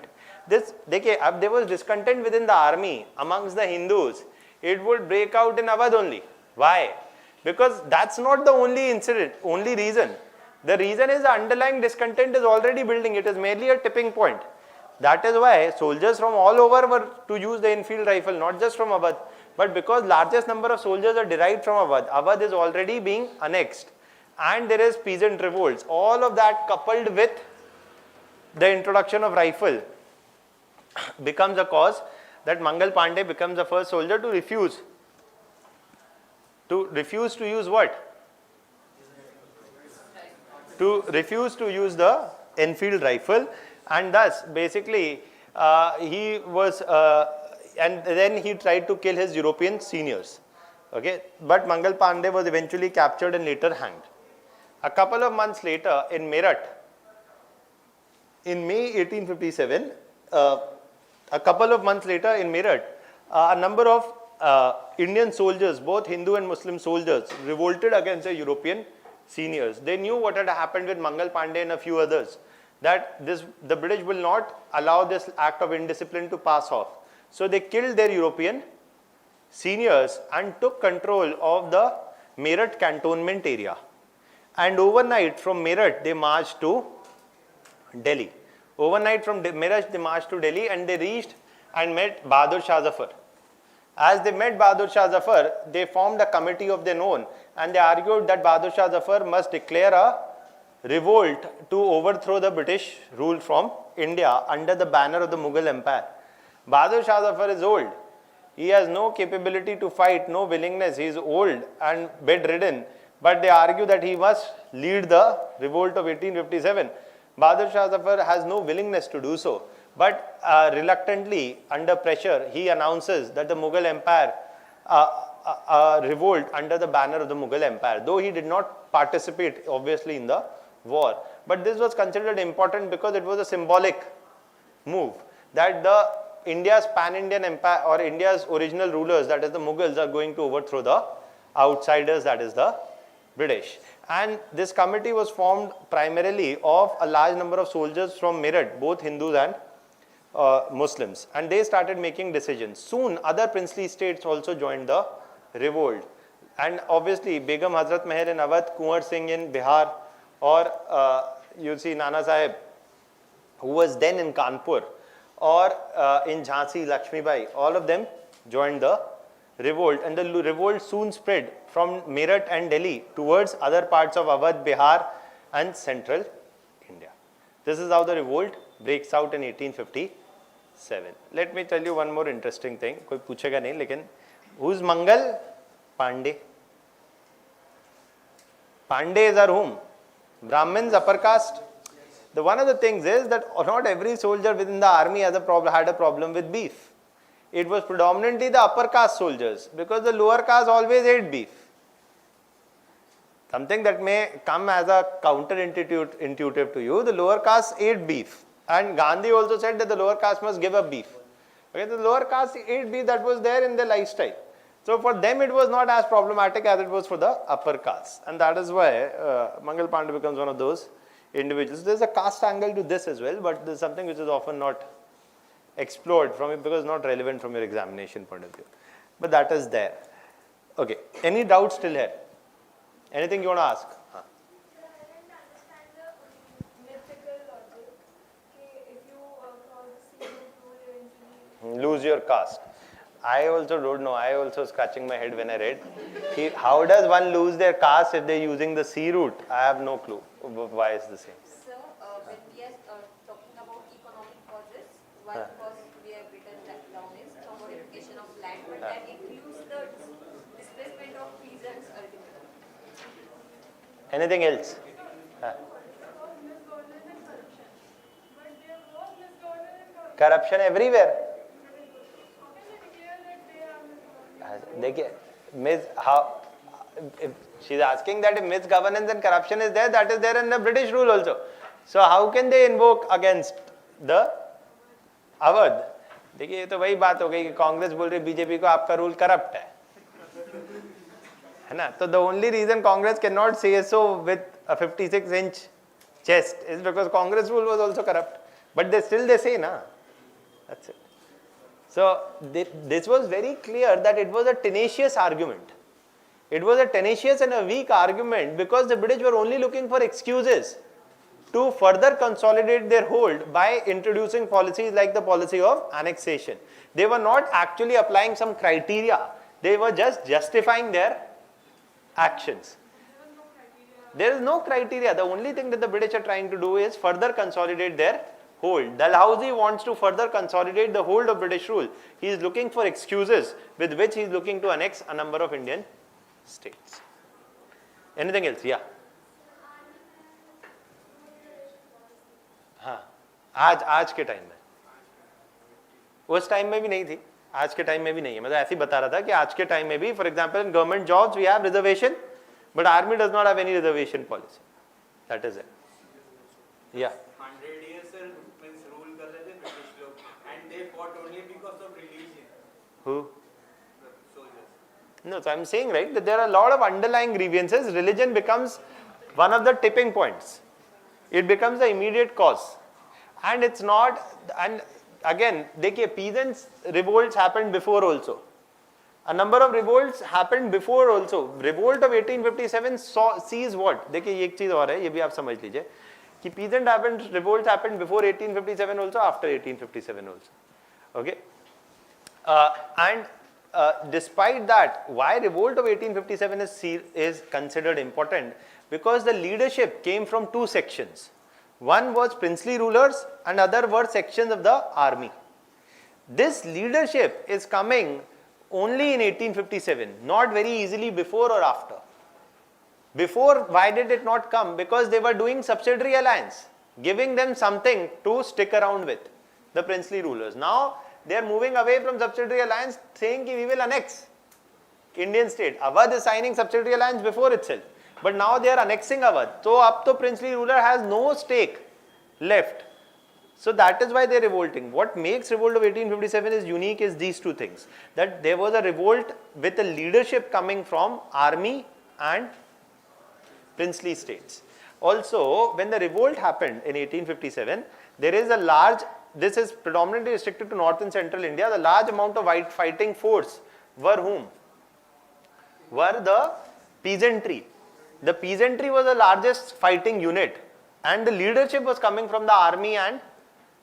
देखिए अब there was discontent within the army amongst the Hindus. It would break out in Awadh only. Why? Because that's not the only reason. The reason is the underlying discontent is already building. It is merely a tipping point. That is why soldiers from all over were to use the Enfield rifle, not just from Awadh. But because largest number of soldiers are derived from Awadh, Awadh is already being annexed. And there is peasant revolts. All of that coupled with the introduction of rifle becomes a cause that Mangal Pandey becomes the first soldier to refuse to use what? To refuse to use the Enfield rifle, and thus basically he was and then he tried to kill his European seniors. Okay, but Mangal Pandey was eventually captured and later hanged. A couple of months later in Meerut, in May 1857, a couple of months later in Meerut, a number of Indian soldiers, both Hindu and Muslim soldiers, revolted against the European seniors. They knew what had happened with Mangal Pandey and a few others, that the British will not allow this act of indiscipline to pass off. So they killed their European seniors and took control of the Meerut cantonment area. And overnight from Meerut they marched to Delhi. Overnight from Meerut they marched to Delhi, and they reached and met Bahadur Shah Zafar. As they met Bahadur Shah Zafar, they formed a committee of their own, and they argued that Bahadur Shah Zafar must declare a revolt to overthrow the British rule from India under the banner of the Mughal Empire. Bahadur Shah Zafar is old. He has no capability to fight, no willingness. He is old and bedridden. But they argue that he must lead the revolt of 1857. Bahadur Shah Zafar has no willingness to do so. But reluctantly, under pressure, he announces that the Mughal Empire, a revolt under the banner of the Mughal Empire, though he did not participate obviously in the war. But this was considered important because it was a symbolic move that India's pan-Indian empire, or India's original rulers, that is the Mughals, are going to overthrow the outsiders, that is the British. And this committee was formed primarily of a large number of soldiers from Meerut, both Hindus and Muslims, and they started making decisions. Soon other princely states also joined the revolt, and obviously Begum Hazrat Mahal in Awadh, Kunwar Singh in Bihar, or you see Nana Sahib, who was then in Kanpur, or in Jhansi, Lakshmi Bai, all of them joined the revolt, and the revolt soon spread from Meerut and Delhi towards other parts of Awadh, Bihar and central India. This is how the revolt breaks out in 1857. Let me tell you one more interesting thing. कोई पूछेगा नहीं, लेकिन who's Mangal Pandey? Pandey is our whom? Brahmins, upper caste. The one of the things is that not every soldier within the army had a problem with beef. It was predominantly the upper caste soldiers, because the lower caste always ate beef. Something that may come as a counterintuitive to you, the lower caste ate beef. And Gandhi also said that the lower caste must give up beef. Okay, the lower caste ate beef, that was there in their lifestyle. So for them it was not as problematic as it was for the upper caste. And that is why Mangal Pandey becomes one of those individuals. There is a caste angle to this as well, but there is something which is often not explored from it because it's not relevant from your examination point of view. But that is there. Okay, any doubts still here? Anything you want to ask? Huh? Yeah, I didn't understand the mythical logic. If you cross the sea, you will eventually Lose your caste. I also don't know. I also scratching my head when I read. How does one lose their caste if they're using the sea route? I have no clue. Why is the same? So, when we are talking about economic causes, one cause we have written down is commodification of land, but that includes the displacement of peasants ultimately. Anything else? misgovernance and corruption. But there was misgovernance and corruption. Corruption everywhere. How can they declare that they are misgovernance? देखिए, if she's asking that if misgovernance and corruption is there, that is there in the British rule also. So how can they invoke against the Awadh? देखिए ये तो वही बात हो गई कि कांग्रेस बोल रही बीजेपी को आपका रूल करप्ट है ना? तो the only reason Congress cannot say so with a 56-inch chest is because Congress rule was also corrupt. But they say na. That's it. So this was very clear that it was a tenacious argument. It was a tenacious and a weak argument because the British were only looking for excuses to further consolidate their hold by introducing policies like the policy of annexation. They were not actually applying some criteria. They were just justifying their actions. There is no criteria. The only thing that the British are trying to do is further consolidate their hold. Dalhousie wants to further consolidate the hold of British rule. He is looking for excuses with which he is looking to annex a number of Indian states. Anything else? Yeah. हाँ, आज के time में, उस time में भी नहीं थी, आज के टाइम में भी नहीं है. मतलब ऐसे ही बता रहा था कि आज के टाइम में भी, for example in government jobs we have reservation, but army does not have any reservation policy. That is it. या 100 years sir means rule कर रहे थे ब्रिटिश लोग and they fought only because of religion. who? The soldiers. No, so I'm saying, right, that there are a lot of underlying grievances. Religion becomes one of the tipping points. It becomes the immediate cause. And it's not, and again, देखिए, peasants revolts happened before also. A number of revolts happened before also. Revolt of 1857 sees what? देखिए, ये एक चीज और है, ये भी आप समझ लीजिए, कि peasant revolts happened before 1857 also, after 1857 also. Okay? And despite that, why revolt of 1857 is considered important? Because the leadership came from two sections. One was princely rulers and other were sections of the army. This leadership is coming only in 1857, not very easily before or after. Before, why did it not come? Because they were doing subsidiary alliance, giving them something to stick around with, the princely rulers. Now, they are moving away from subsidiary alliance, saying that we will annex Indian state. Awadh is signing subsidiary alliance before itself. But now they are annexing Awadh. So, up to princely ruler has no stake left. So, that is why they are revolting. What makes revolt of 1857 is unique is these two things. That there was a revolt with a leadership coming from army and princely states. Also, when the revolt happened in 1857, there is a large, this is predominantly restricted to north and central India, the large amount of white fighting force were whom? Were the peasantry. The peasantry was the largest fighting unit and the leadership was coming from the army and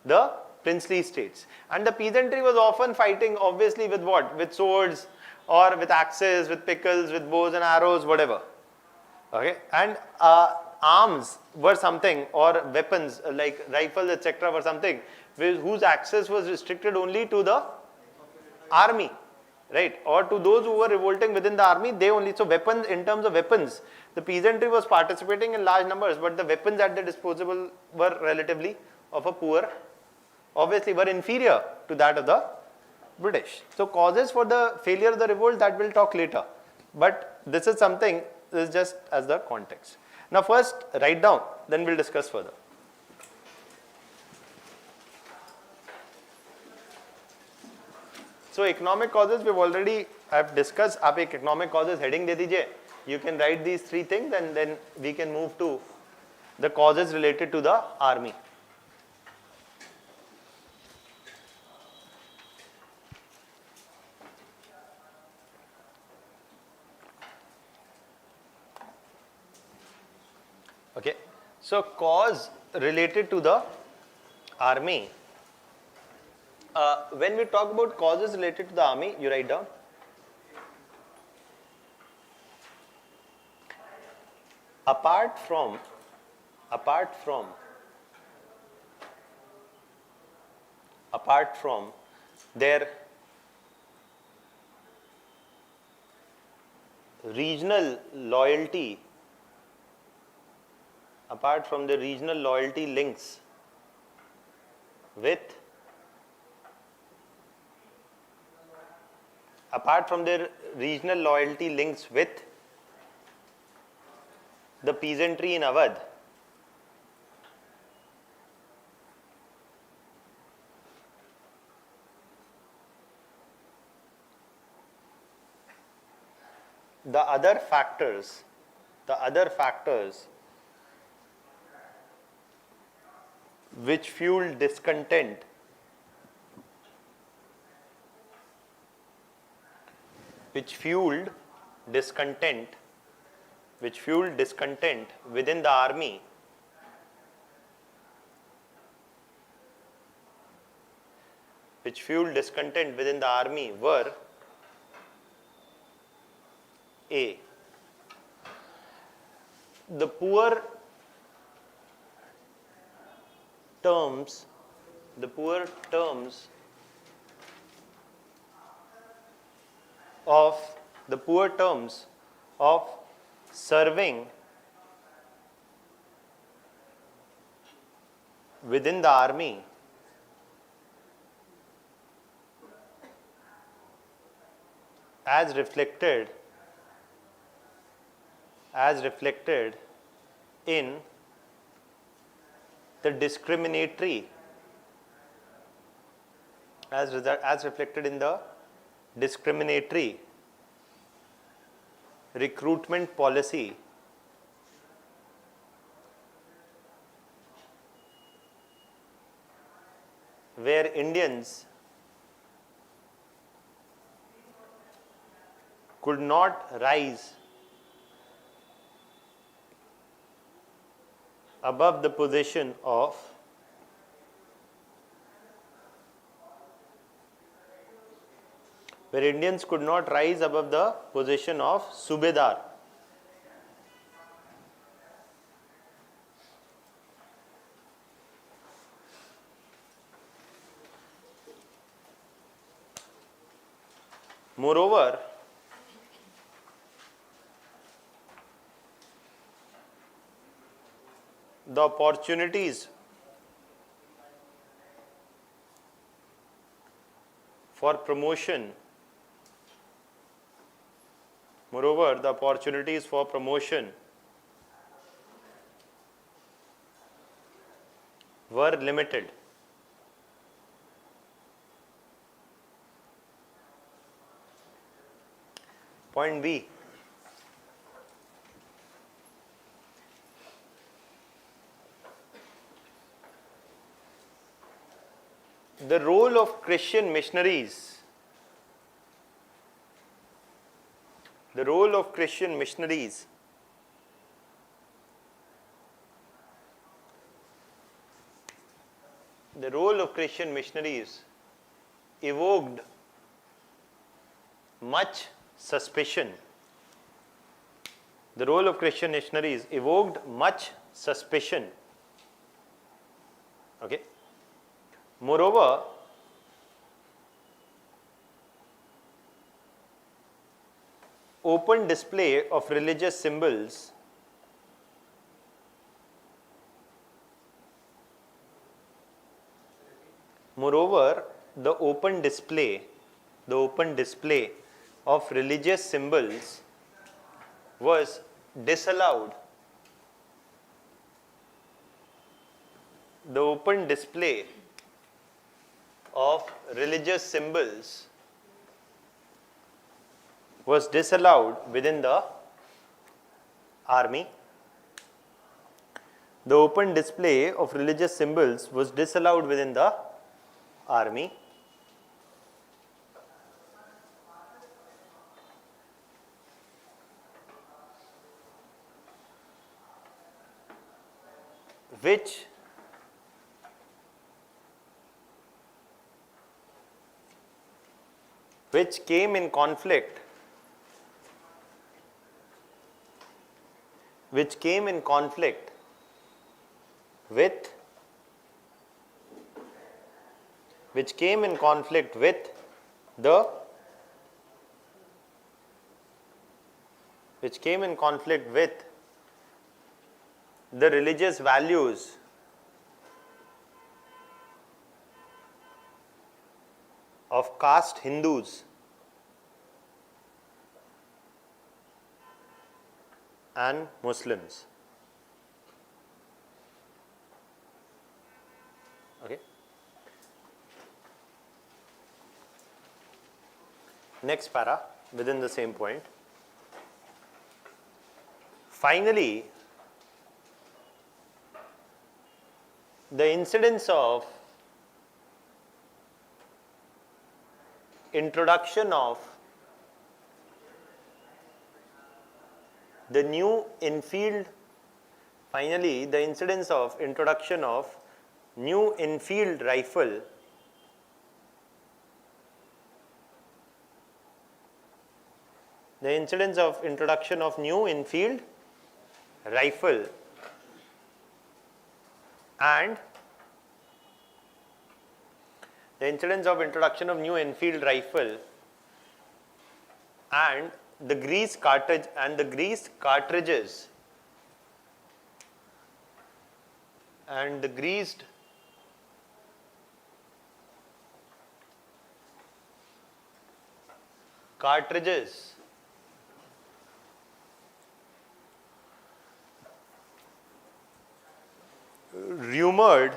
the princely states. And the peasantry was often fighting obviously with what? With swords or with axes, with pickles, with bows and arrows, whatever. Okay? And arms were something, or weapons like rifles etc. were something whose access was restricted only to the army. Right, or to those who were revolting within the army, they only, so weapons, in terms of weapons, the peasantry was participating in large numbers, but the weapons at their disposal were relatively of a poor, obviously were inferior to that of the British. So causes for the failure of the revolt, that we'll talk later, but this is something, this is just as the context. Now first write down, then we'll discuss further. So economic causes we've already have discussed. आप एक economic causes heading दे दीजिए. You can write these three things and then we can move to the causes related to the army. Okay, so cause related to the army. When we talk about causes related to the army, you write down. Apart from their regional loyalty, apart from the regional loyalty links with, apart from their regional loyalty links with the peasantry in Awadh, the other factors which fuel discontent within the army were A, the poor terms the poor terms of serving within the army as reflected in the discriminatory recruitment policy where Indians could not rise above the position of Subedar. Moreover, the opportunities for promotion were limited. Point B. The role of Christian missionaries evoked much suspicion. Okay. Moreover, open display of religious symbols the open display of religious symbols was disallowed. The open display of religious symbols was disallowed within the army. The open display of religious symbols was disallowed within the army. Which came in conflict with the religious values of caste Hindus and Muslims. Okay. Next para within the same point. Finally, the incidence of introduction of the new Enfield rifle and the incidence of introduction of new Enfield rifle and the grease cartridges and the greased cartridges rumored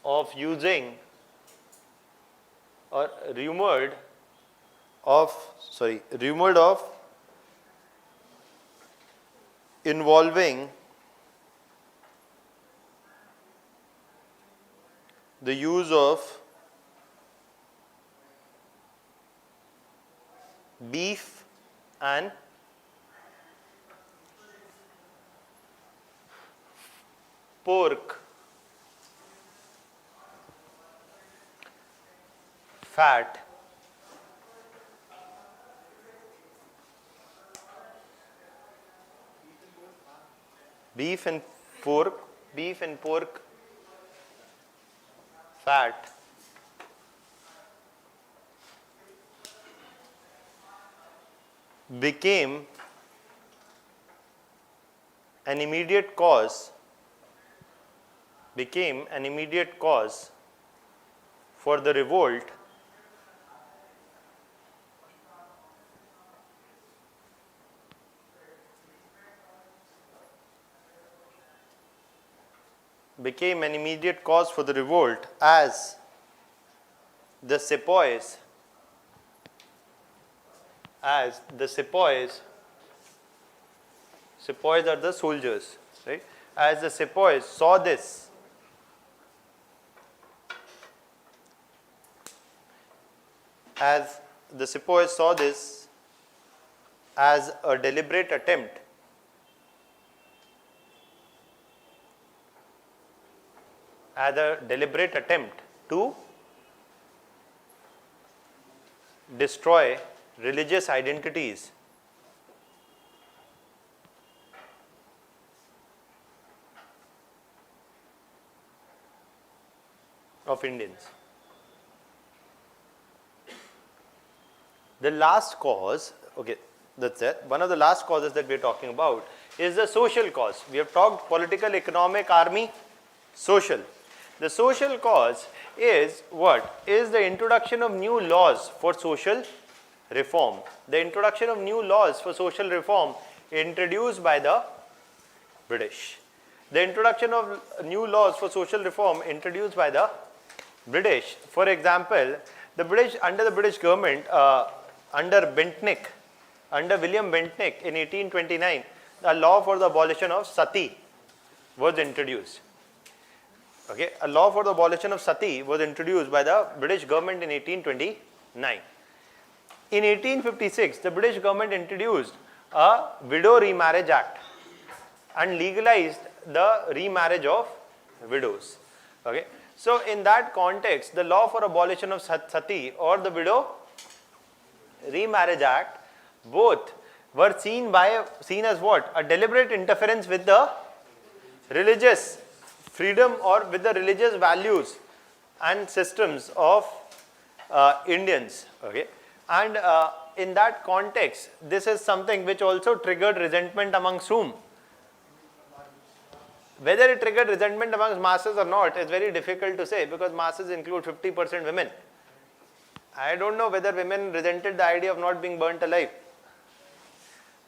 of using or rumored of involving the use of beef and pork fat beef and pork fat became an immediate cause for the revolt as the sepoys are the soldiers, right? As the sepoys saw this as a deliberate attempt to destroy religious identities of Indians. The last cause, okay, that's it. One of the last causes that we are talking about is the social cause. We have talked political, economic, army, social. The social cause is what? Is the introduction of new laws for social reform. The introduction of new laws for social reform introduced by the British. The introduction of new laws for social reform introduced by the British. For example, the British, under the British government, under William Bentinck in 1829, a law for the abolition of sati was introduced. Okay, a law for the abolition of sati was introduced by the British government in 1829. In 1856, the British government introduced a Widow Remarriage Act and legalized the remarriage of widows. Okay, so in that context, the law for abolition of sati or the Widow Remarriage Act, both were seen as what? A deliberate interference with the religious freedom or with the religious values and systems of Indians. Okay, and in that context, this is something which also triggered resentment amongst whom? Whether it triggered resentment amongst masses or not is very difficult to say, because masses include 50% women. I don't know whether women resented the idea of not being burnt alive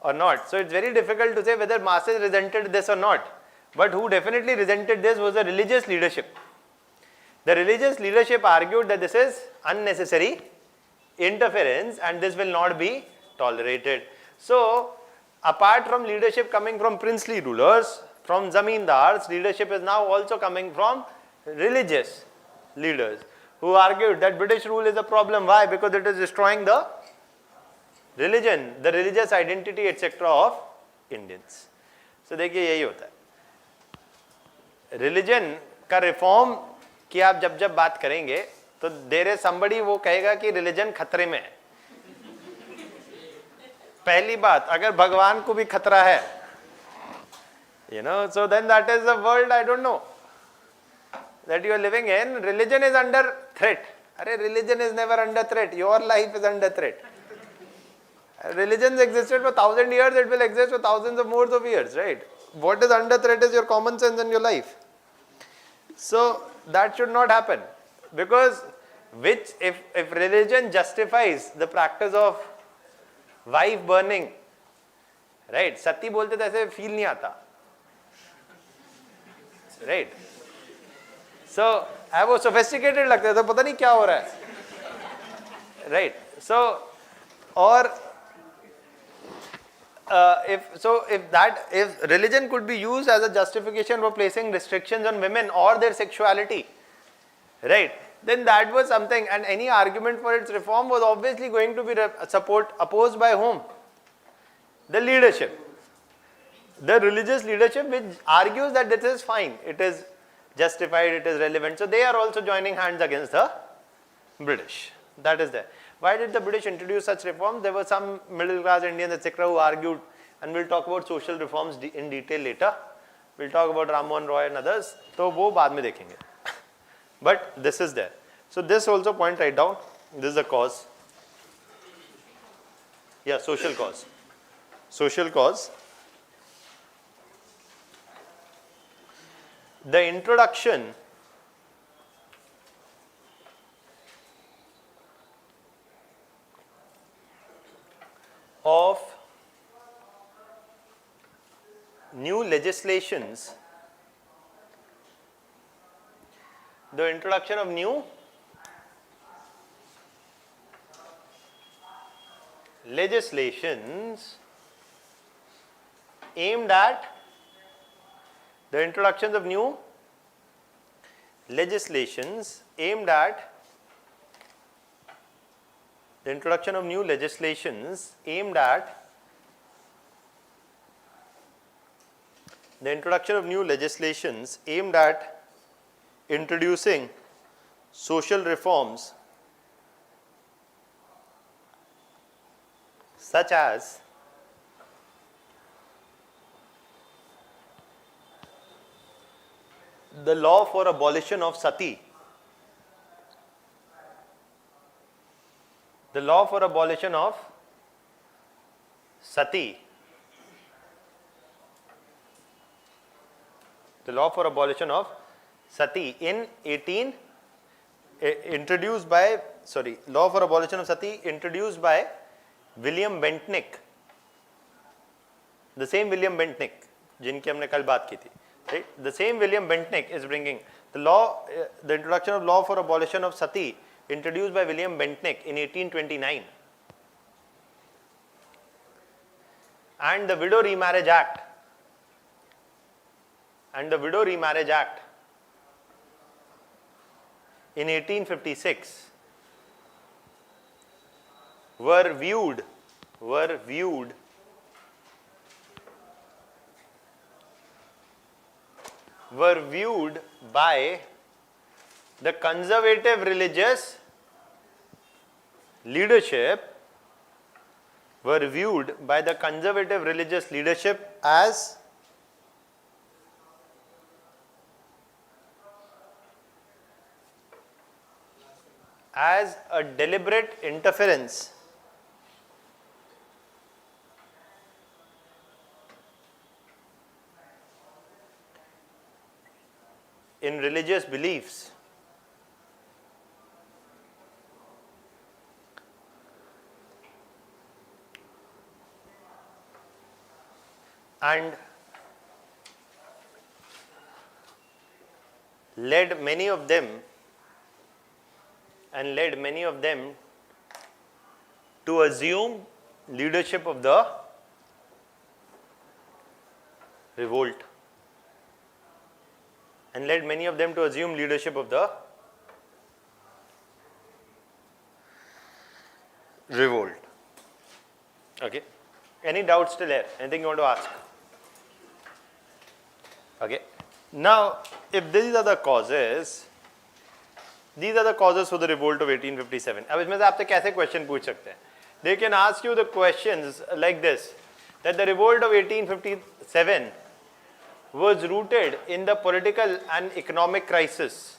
or not. So it's very difficult to say whether masses resented this or not. But who definitely resented this was the religious leadership. The religious leadership argued that this is unnecessary interference and this will not be tolerated. So apart from leadership coming from princely rulers, from zamindars, leadership is now also coming from religious leaders who argued that British rule is a problem. Why? Because it is destroying the religion, the religious identity, etc. of Indians. So देखिए यही होता है. Religion का reform की आप जब बात करेंगे तो there is somebody वो कहेगा कि religion खतरे में है. पहली बात, अगर भगवान को भी खतरा है, so then that is the world I don't know that you are living in. Religion is under threat. Arey, religion is never under threat. Your life is under threat. Religions existed for 1,000 years, it will exist for thousands of more of years, right? What is under threat is your common sense and your life. So that should not happen, because if religion justifies the practice of wife burning, right? सती बोलते तो ऐसे feel नहीं आता, right? So वो sophisticated लगता है, तो पता नहीं क्या हो रहा है, right? So or if religion could be used as a justification for placing restrictions on women or their sexuality, right, then that was something, and any argument for its reform was obviously going to be opposed by whom? The leadership, the religious leadership, which argues that this is fine, it is justified, it is relevant. So they are also joining hands against the British. That is there. Why did the British introduce such reforms? There were some middle class Indians, etc., who argued, and we'll talk about social reforms in detail later. We'll talk about Ram Mohan Roy and others. So वो बाद में देखेंगे. But this is there. So this also point right down. This is the cause. Yeah, social cause. Social cause. The introduction of new legislations, the introduction of new legislations aimed at the introduction of new legislations aimed at the introduction of new legislations aimed at the introduction of new legislations aimed at introducing social reforms such as the law for abolition of sati, the law for abolition of sati, the law for abolition of sati in law for abolition of sati introduced by William Bentinck, the same William Bentinck जिनकी हमने कल बात की थी, right? The same William Bentinck is bringing the introduction of law for abolition of sati introduced by William Bentinck in 1829, and the Widow Remarriage Act in 1856 were viewed by the conservative religious leadership as a deliberate interference in religious beliefs and led many of them to assume leadership of the revolt. Okay. Any doubts still here? Anything you want to ask? Okay. Now, if these are the causes for the revolt of 1857. अब इसमें से आपसे कैसे question पूछ सकते हैं? they can ask you the questions like this, that the revolt of 1857 was rooted in the political and economic crisis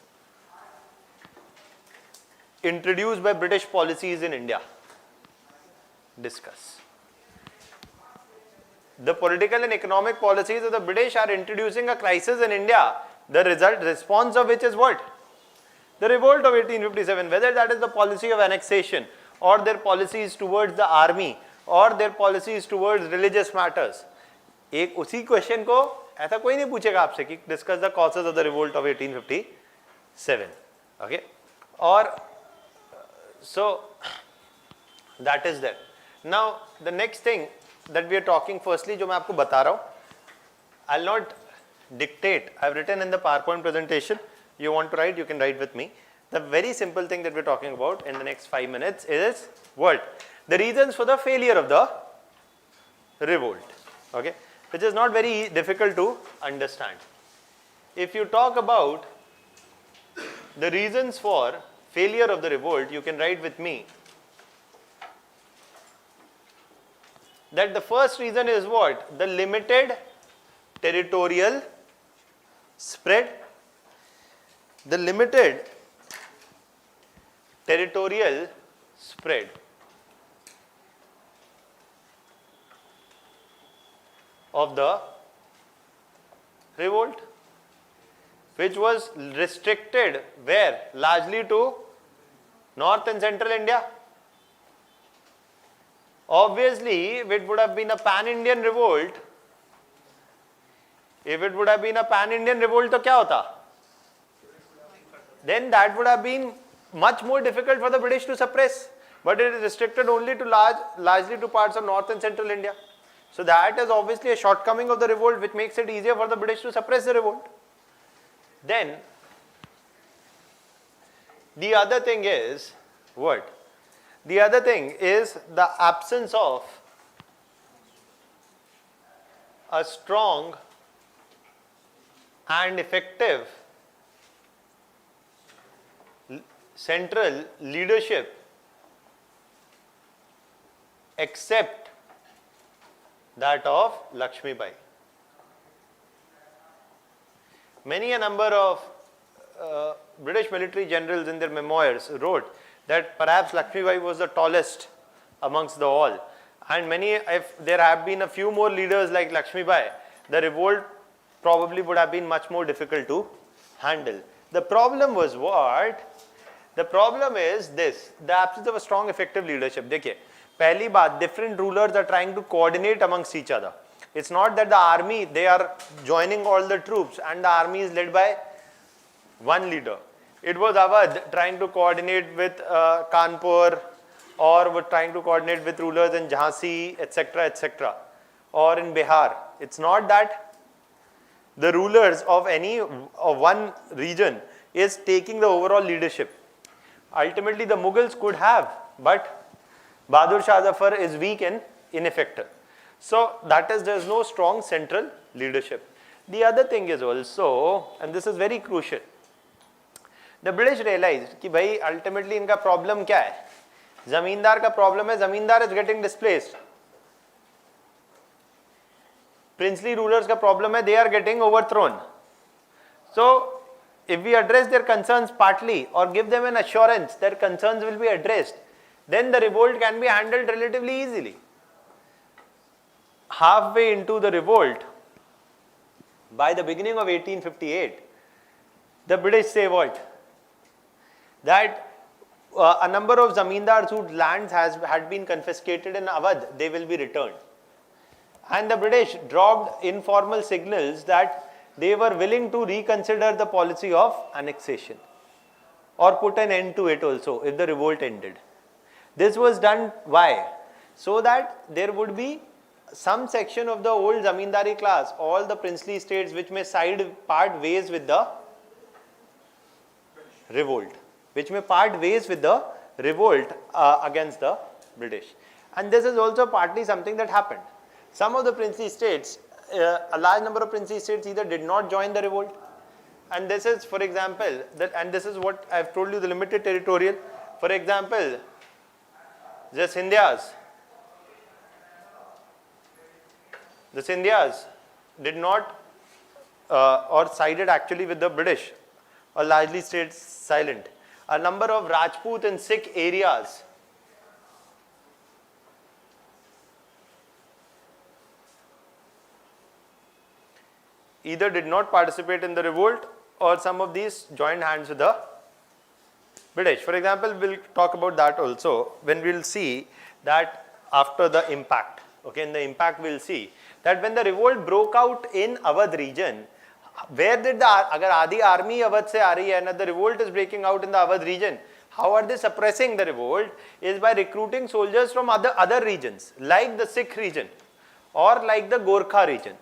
introduced by British policies in India. Discuss. The political and economic policies of the British are introducing a crisis in India. The response of which is what? The revolt of 1857. Whether that is the policy of annexation or their policies towards the army or their policies towards religious matters. एक उसी question को ऐसा कोई नहीं पूछेगा आपसे कि discuss the causes of the revolt of 1857. Okay, और so that is there. Now the next thing that we are talking, firstly जो मैं आपको बता रहा हूँ, I'll not dictate. I've written in the PowerPoint presentation. You want to write, you can write with me. The very simple thing that we're talking about in the next 5 minutes is what? The reasons for the failure of the revolt. Okay, which is not very difficult to understand. If you talk about the reasons for failure of the revolt, you can write with me that the first reason is what? The limited territorial spread. The limited territorial spread of the revolt, which was restricted where? Largely to North and Central India. Obviously, if it would have been a pan-Indian revolt, तो क्या होता? Then that would have been much more difficult for the British to suppress. But it is restricted only to largely to parts of North and Central India. So that is obviously a shortcoming of the revolt, which makes it easier for the British to suppress the revolt. Then the other thing is what? The other thing is the absence of a strong and effective central leadership except that of Lakshmi Bai. Many a number of British military generals in their memoirs wrote that perhaps Lakshmi Bai was the tallest amongst the all, and many, if there have been a few more leaders like Lakshmi Bai, the revolt probably would have been much more difficult to handle. The problem was what? The problem is this, the absence of a strong effective leadership. देखिए, पहली बात, different rulers are trying to coordinate amongst each other. It's not that the army, they are joining all the troops and the army is led by one leader. It was Awadh trying to coordinate with Kanpur, or were trying to coordinate with rulers in Jhansi, etc., etc., or in Bihar. It's not that the rulers of one region is taking the overall leadership. Ultimately, the Mughals could have, but Bahadur Shah Zafar is weak and ineffective. So that is, there is no strong central leadership. The other thing is also, and this is very crucial, the British realized कि भाई ultimately इनका problem क्या है? जमींदार का problem है, जमींदार is getting displaced. Princely rulers का problem है, they are getting overthrown. So if we address their concerns partly or give them an assurance their concerns will be addressed, then the revolt can be handled relatively easily. Halfway into the revolt, by the beginning of 1858, the British say what? That a number of zamindars whose lands had been confiscated in Awadh, they will be returned. And the British dropped informal signals that they were willing to reconsider the policy of annexation or put an end to it also if the revolt ended. This was done why? So that there would be some section of the old zamindari class, all the princely states which may part ways with the revolt, against the British. And this is also partly something that happened. Some of the princely states, a large number of princely states either did not join the revolt, and this is, for example, and this is what I've told you, the limited territorial. For example, The Scindias. The Scindias did not or sided actually with the British, or largely stayed silent. A number of Rajput and Sikh areas either did not participate in the revolt, or some of these joined hands with the British. For example, we'll talk about that also when we'll see that after the impact. Okay, in the impact we'll see that when the revolt broke out in Awadh region, where did the, agar Adi army Awadh se aa rahi hai and the revolt is breaking out in the Awadh region, how are they suppressing the revolt? Is by recruiting soldiers from other regions, like the Sikh region or like the Gorkha region.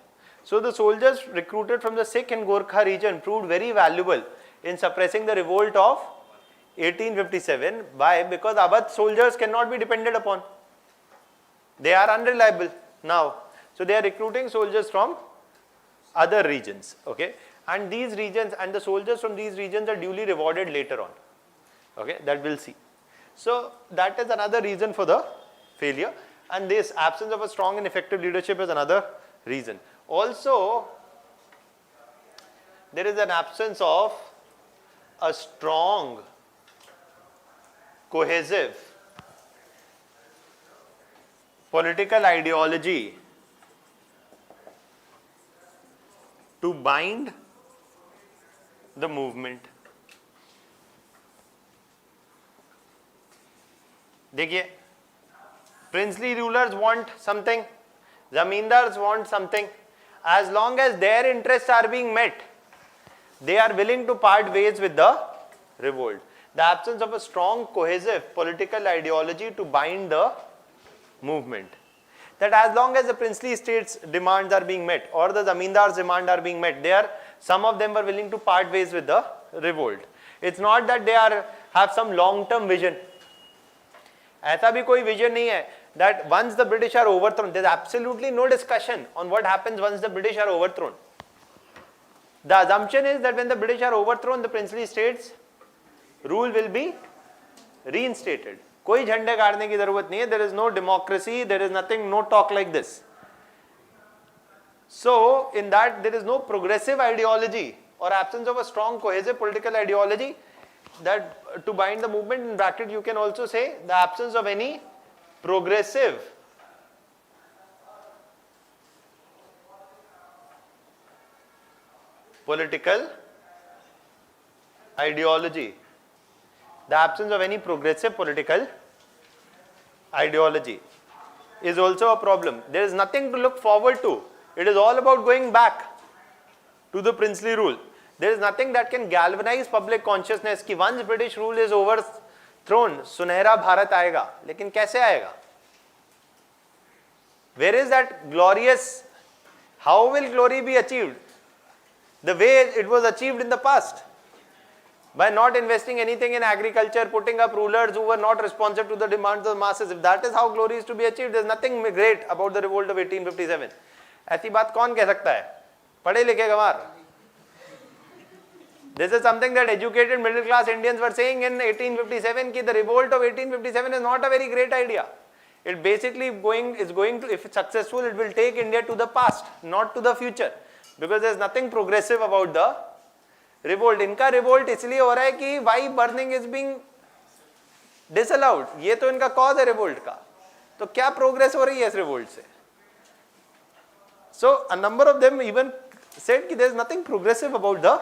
So the soldiers recruited from the Sikh and Gorkha region proved very valuable in suppressing the revolt of 1857. Why? Because Awadh soldiers cannot be depended upon. They are unreliable now. So they are recruiting soldiers from other regions. Okay, and these regions and the soldiers from these regions are duly rewarded later on. Okay, that we'll see. So that is another reason for the failure, and this absence of a strong and effective leadership is another reason. Also, there is an absence of a strong, cohesive political ideology to bind the movement. देखिए, princely rulers want something, zamindars want something. As long as their interests are being met, they are willing to part ways with the revolt. The absence of a strong, cohesive political ideology to bind the movement. That as long as the princely states' demands are being met or the zamindars' demands are being met, some of them were willing to part ways with the revolt. It's not that they have some long-term vision. ऐसा भी कोई vision नहीं है that once the British are overthrown, there's absolutely no discussion on what happens once the British are overthrown. The assumption is that when the British are overthrown, the princely states' rule will be reinstated. कोई झंडे गाड़ने की जरूरत नहीं है. There is no democracy, there is nothing, no talk like this. So in that there is no progressive ideology or absence of a strong cohesive political ideology that to bind the movement. In bracket you can also say the absence of any progressive political ideology. The absence of any progressive political ideology is also a problem. There is nothing to look forward to. It is all about going back to the princely rule. There is nothing that can galvanize public consciousness कि once British rule is overthrown, सुनहरा भारत आएगा. लेकिन कैसे आएगा? Where is that glorious? How will glory be achieved? The way it was achieved in the past. By not investing anything in agriculture, putting up rulers who were not responsive to the demands of the masses. If that is how glory is to be achieved, there is nothing great about the revolt of 1857. ऐसी बात कौन कह सकता है? पढ़े लिखे गंवार. This is something that educated middle class Indians were saying in 1857 कि the revolt of 1857 is not a very great idea. It basically is going to, if it's successful, it will take India to the past, not to the future, because there is nothing progressive about the revolt. इनका revolt इसलिए हो रहा है कि why burning is being disallowed. ये तो इनका cause है revolt का. तो क्या progress हो रही है इस revolt से? So a number of them even said कि there is nothing progressive about the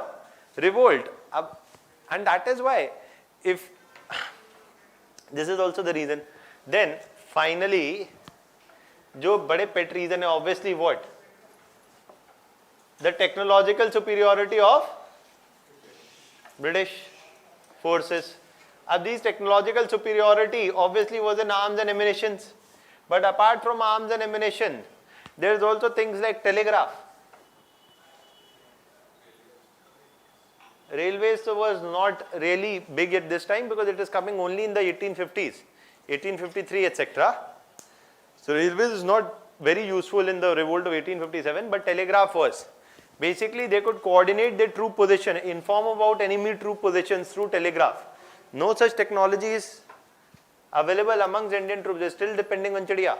revolt. And that is why, if this is also the reason, then finally जो बड़े pet reason है, obviously what? The technological superiority of British forces. These technological superiority obviously was in arms and ammunitions, but apart from arms and ammunition, there is also things like telegraph. Railways was not really big at this time because it is coming only in the 1850s, 1853, etc. So railways is not very useful in the revolt of 1857, but telegraph was. Basically, they could coordinate their troop position, inform about enemy troop positions through telegraph. No such technology is available amongst Indian troops. They're still depending on Chidiya.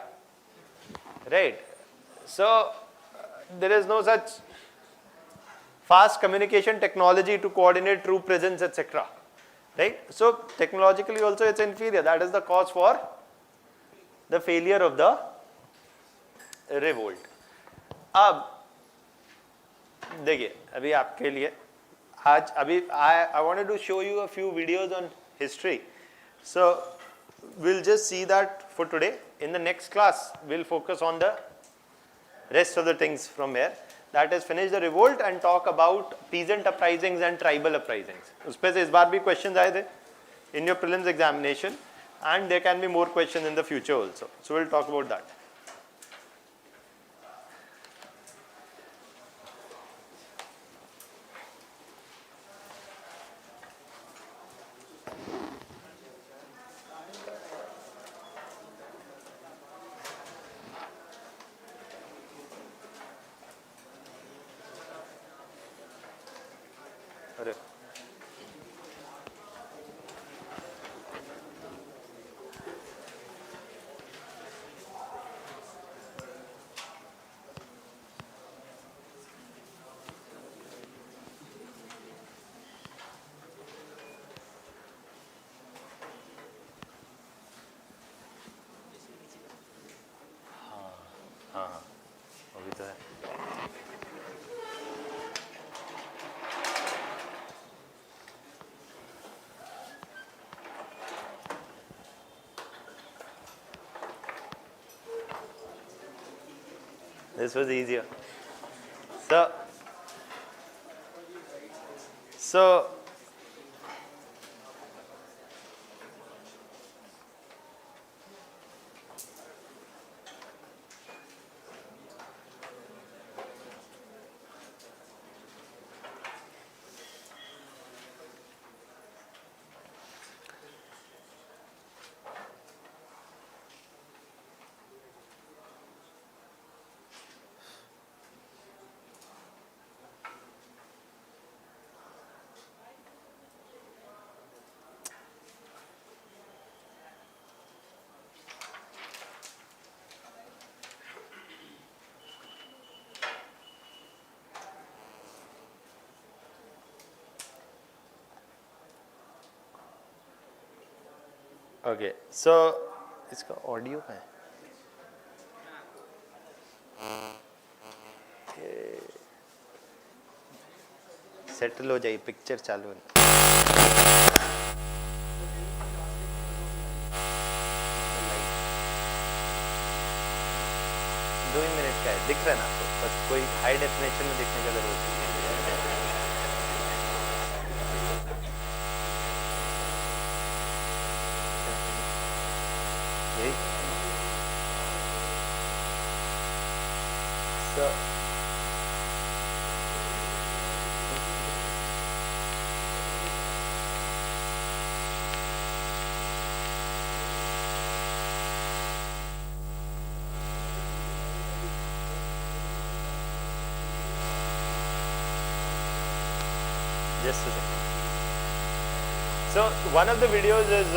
Right? So, there is no such fast communication technology to coordinate troop presence, etc. Right? So, technologically also it's inferior. That is the cause for the failure of the revolt. अब देखिए अभी आपके लिए आज अभी I wanted to show you a few videos on history. So we'll just see that for today. In the next class, we'll focus on the rest of the things from here. That is, finish the revolt and talk about peasant uprisings and tribal uprisings. उस पे से इस बार भी questions आए थे in your prelims examination, and there can be more questions in the future also. So we'll talk about that. अरे हाँ हाँ अभी तो है. This was easier. So okay, so इसका ऑडियो है. सेटल हो जाए, पिक्चर चालू है. 2 मिनट का है, दिख रहा है ना आपको, बस कोई हाई डेफिनेशन में दिखने का जरूरत नहीं. So just a second. So one of the videos is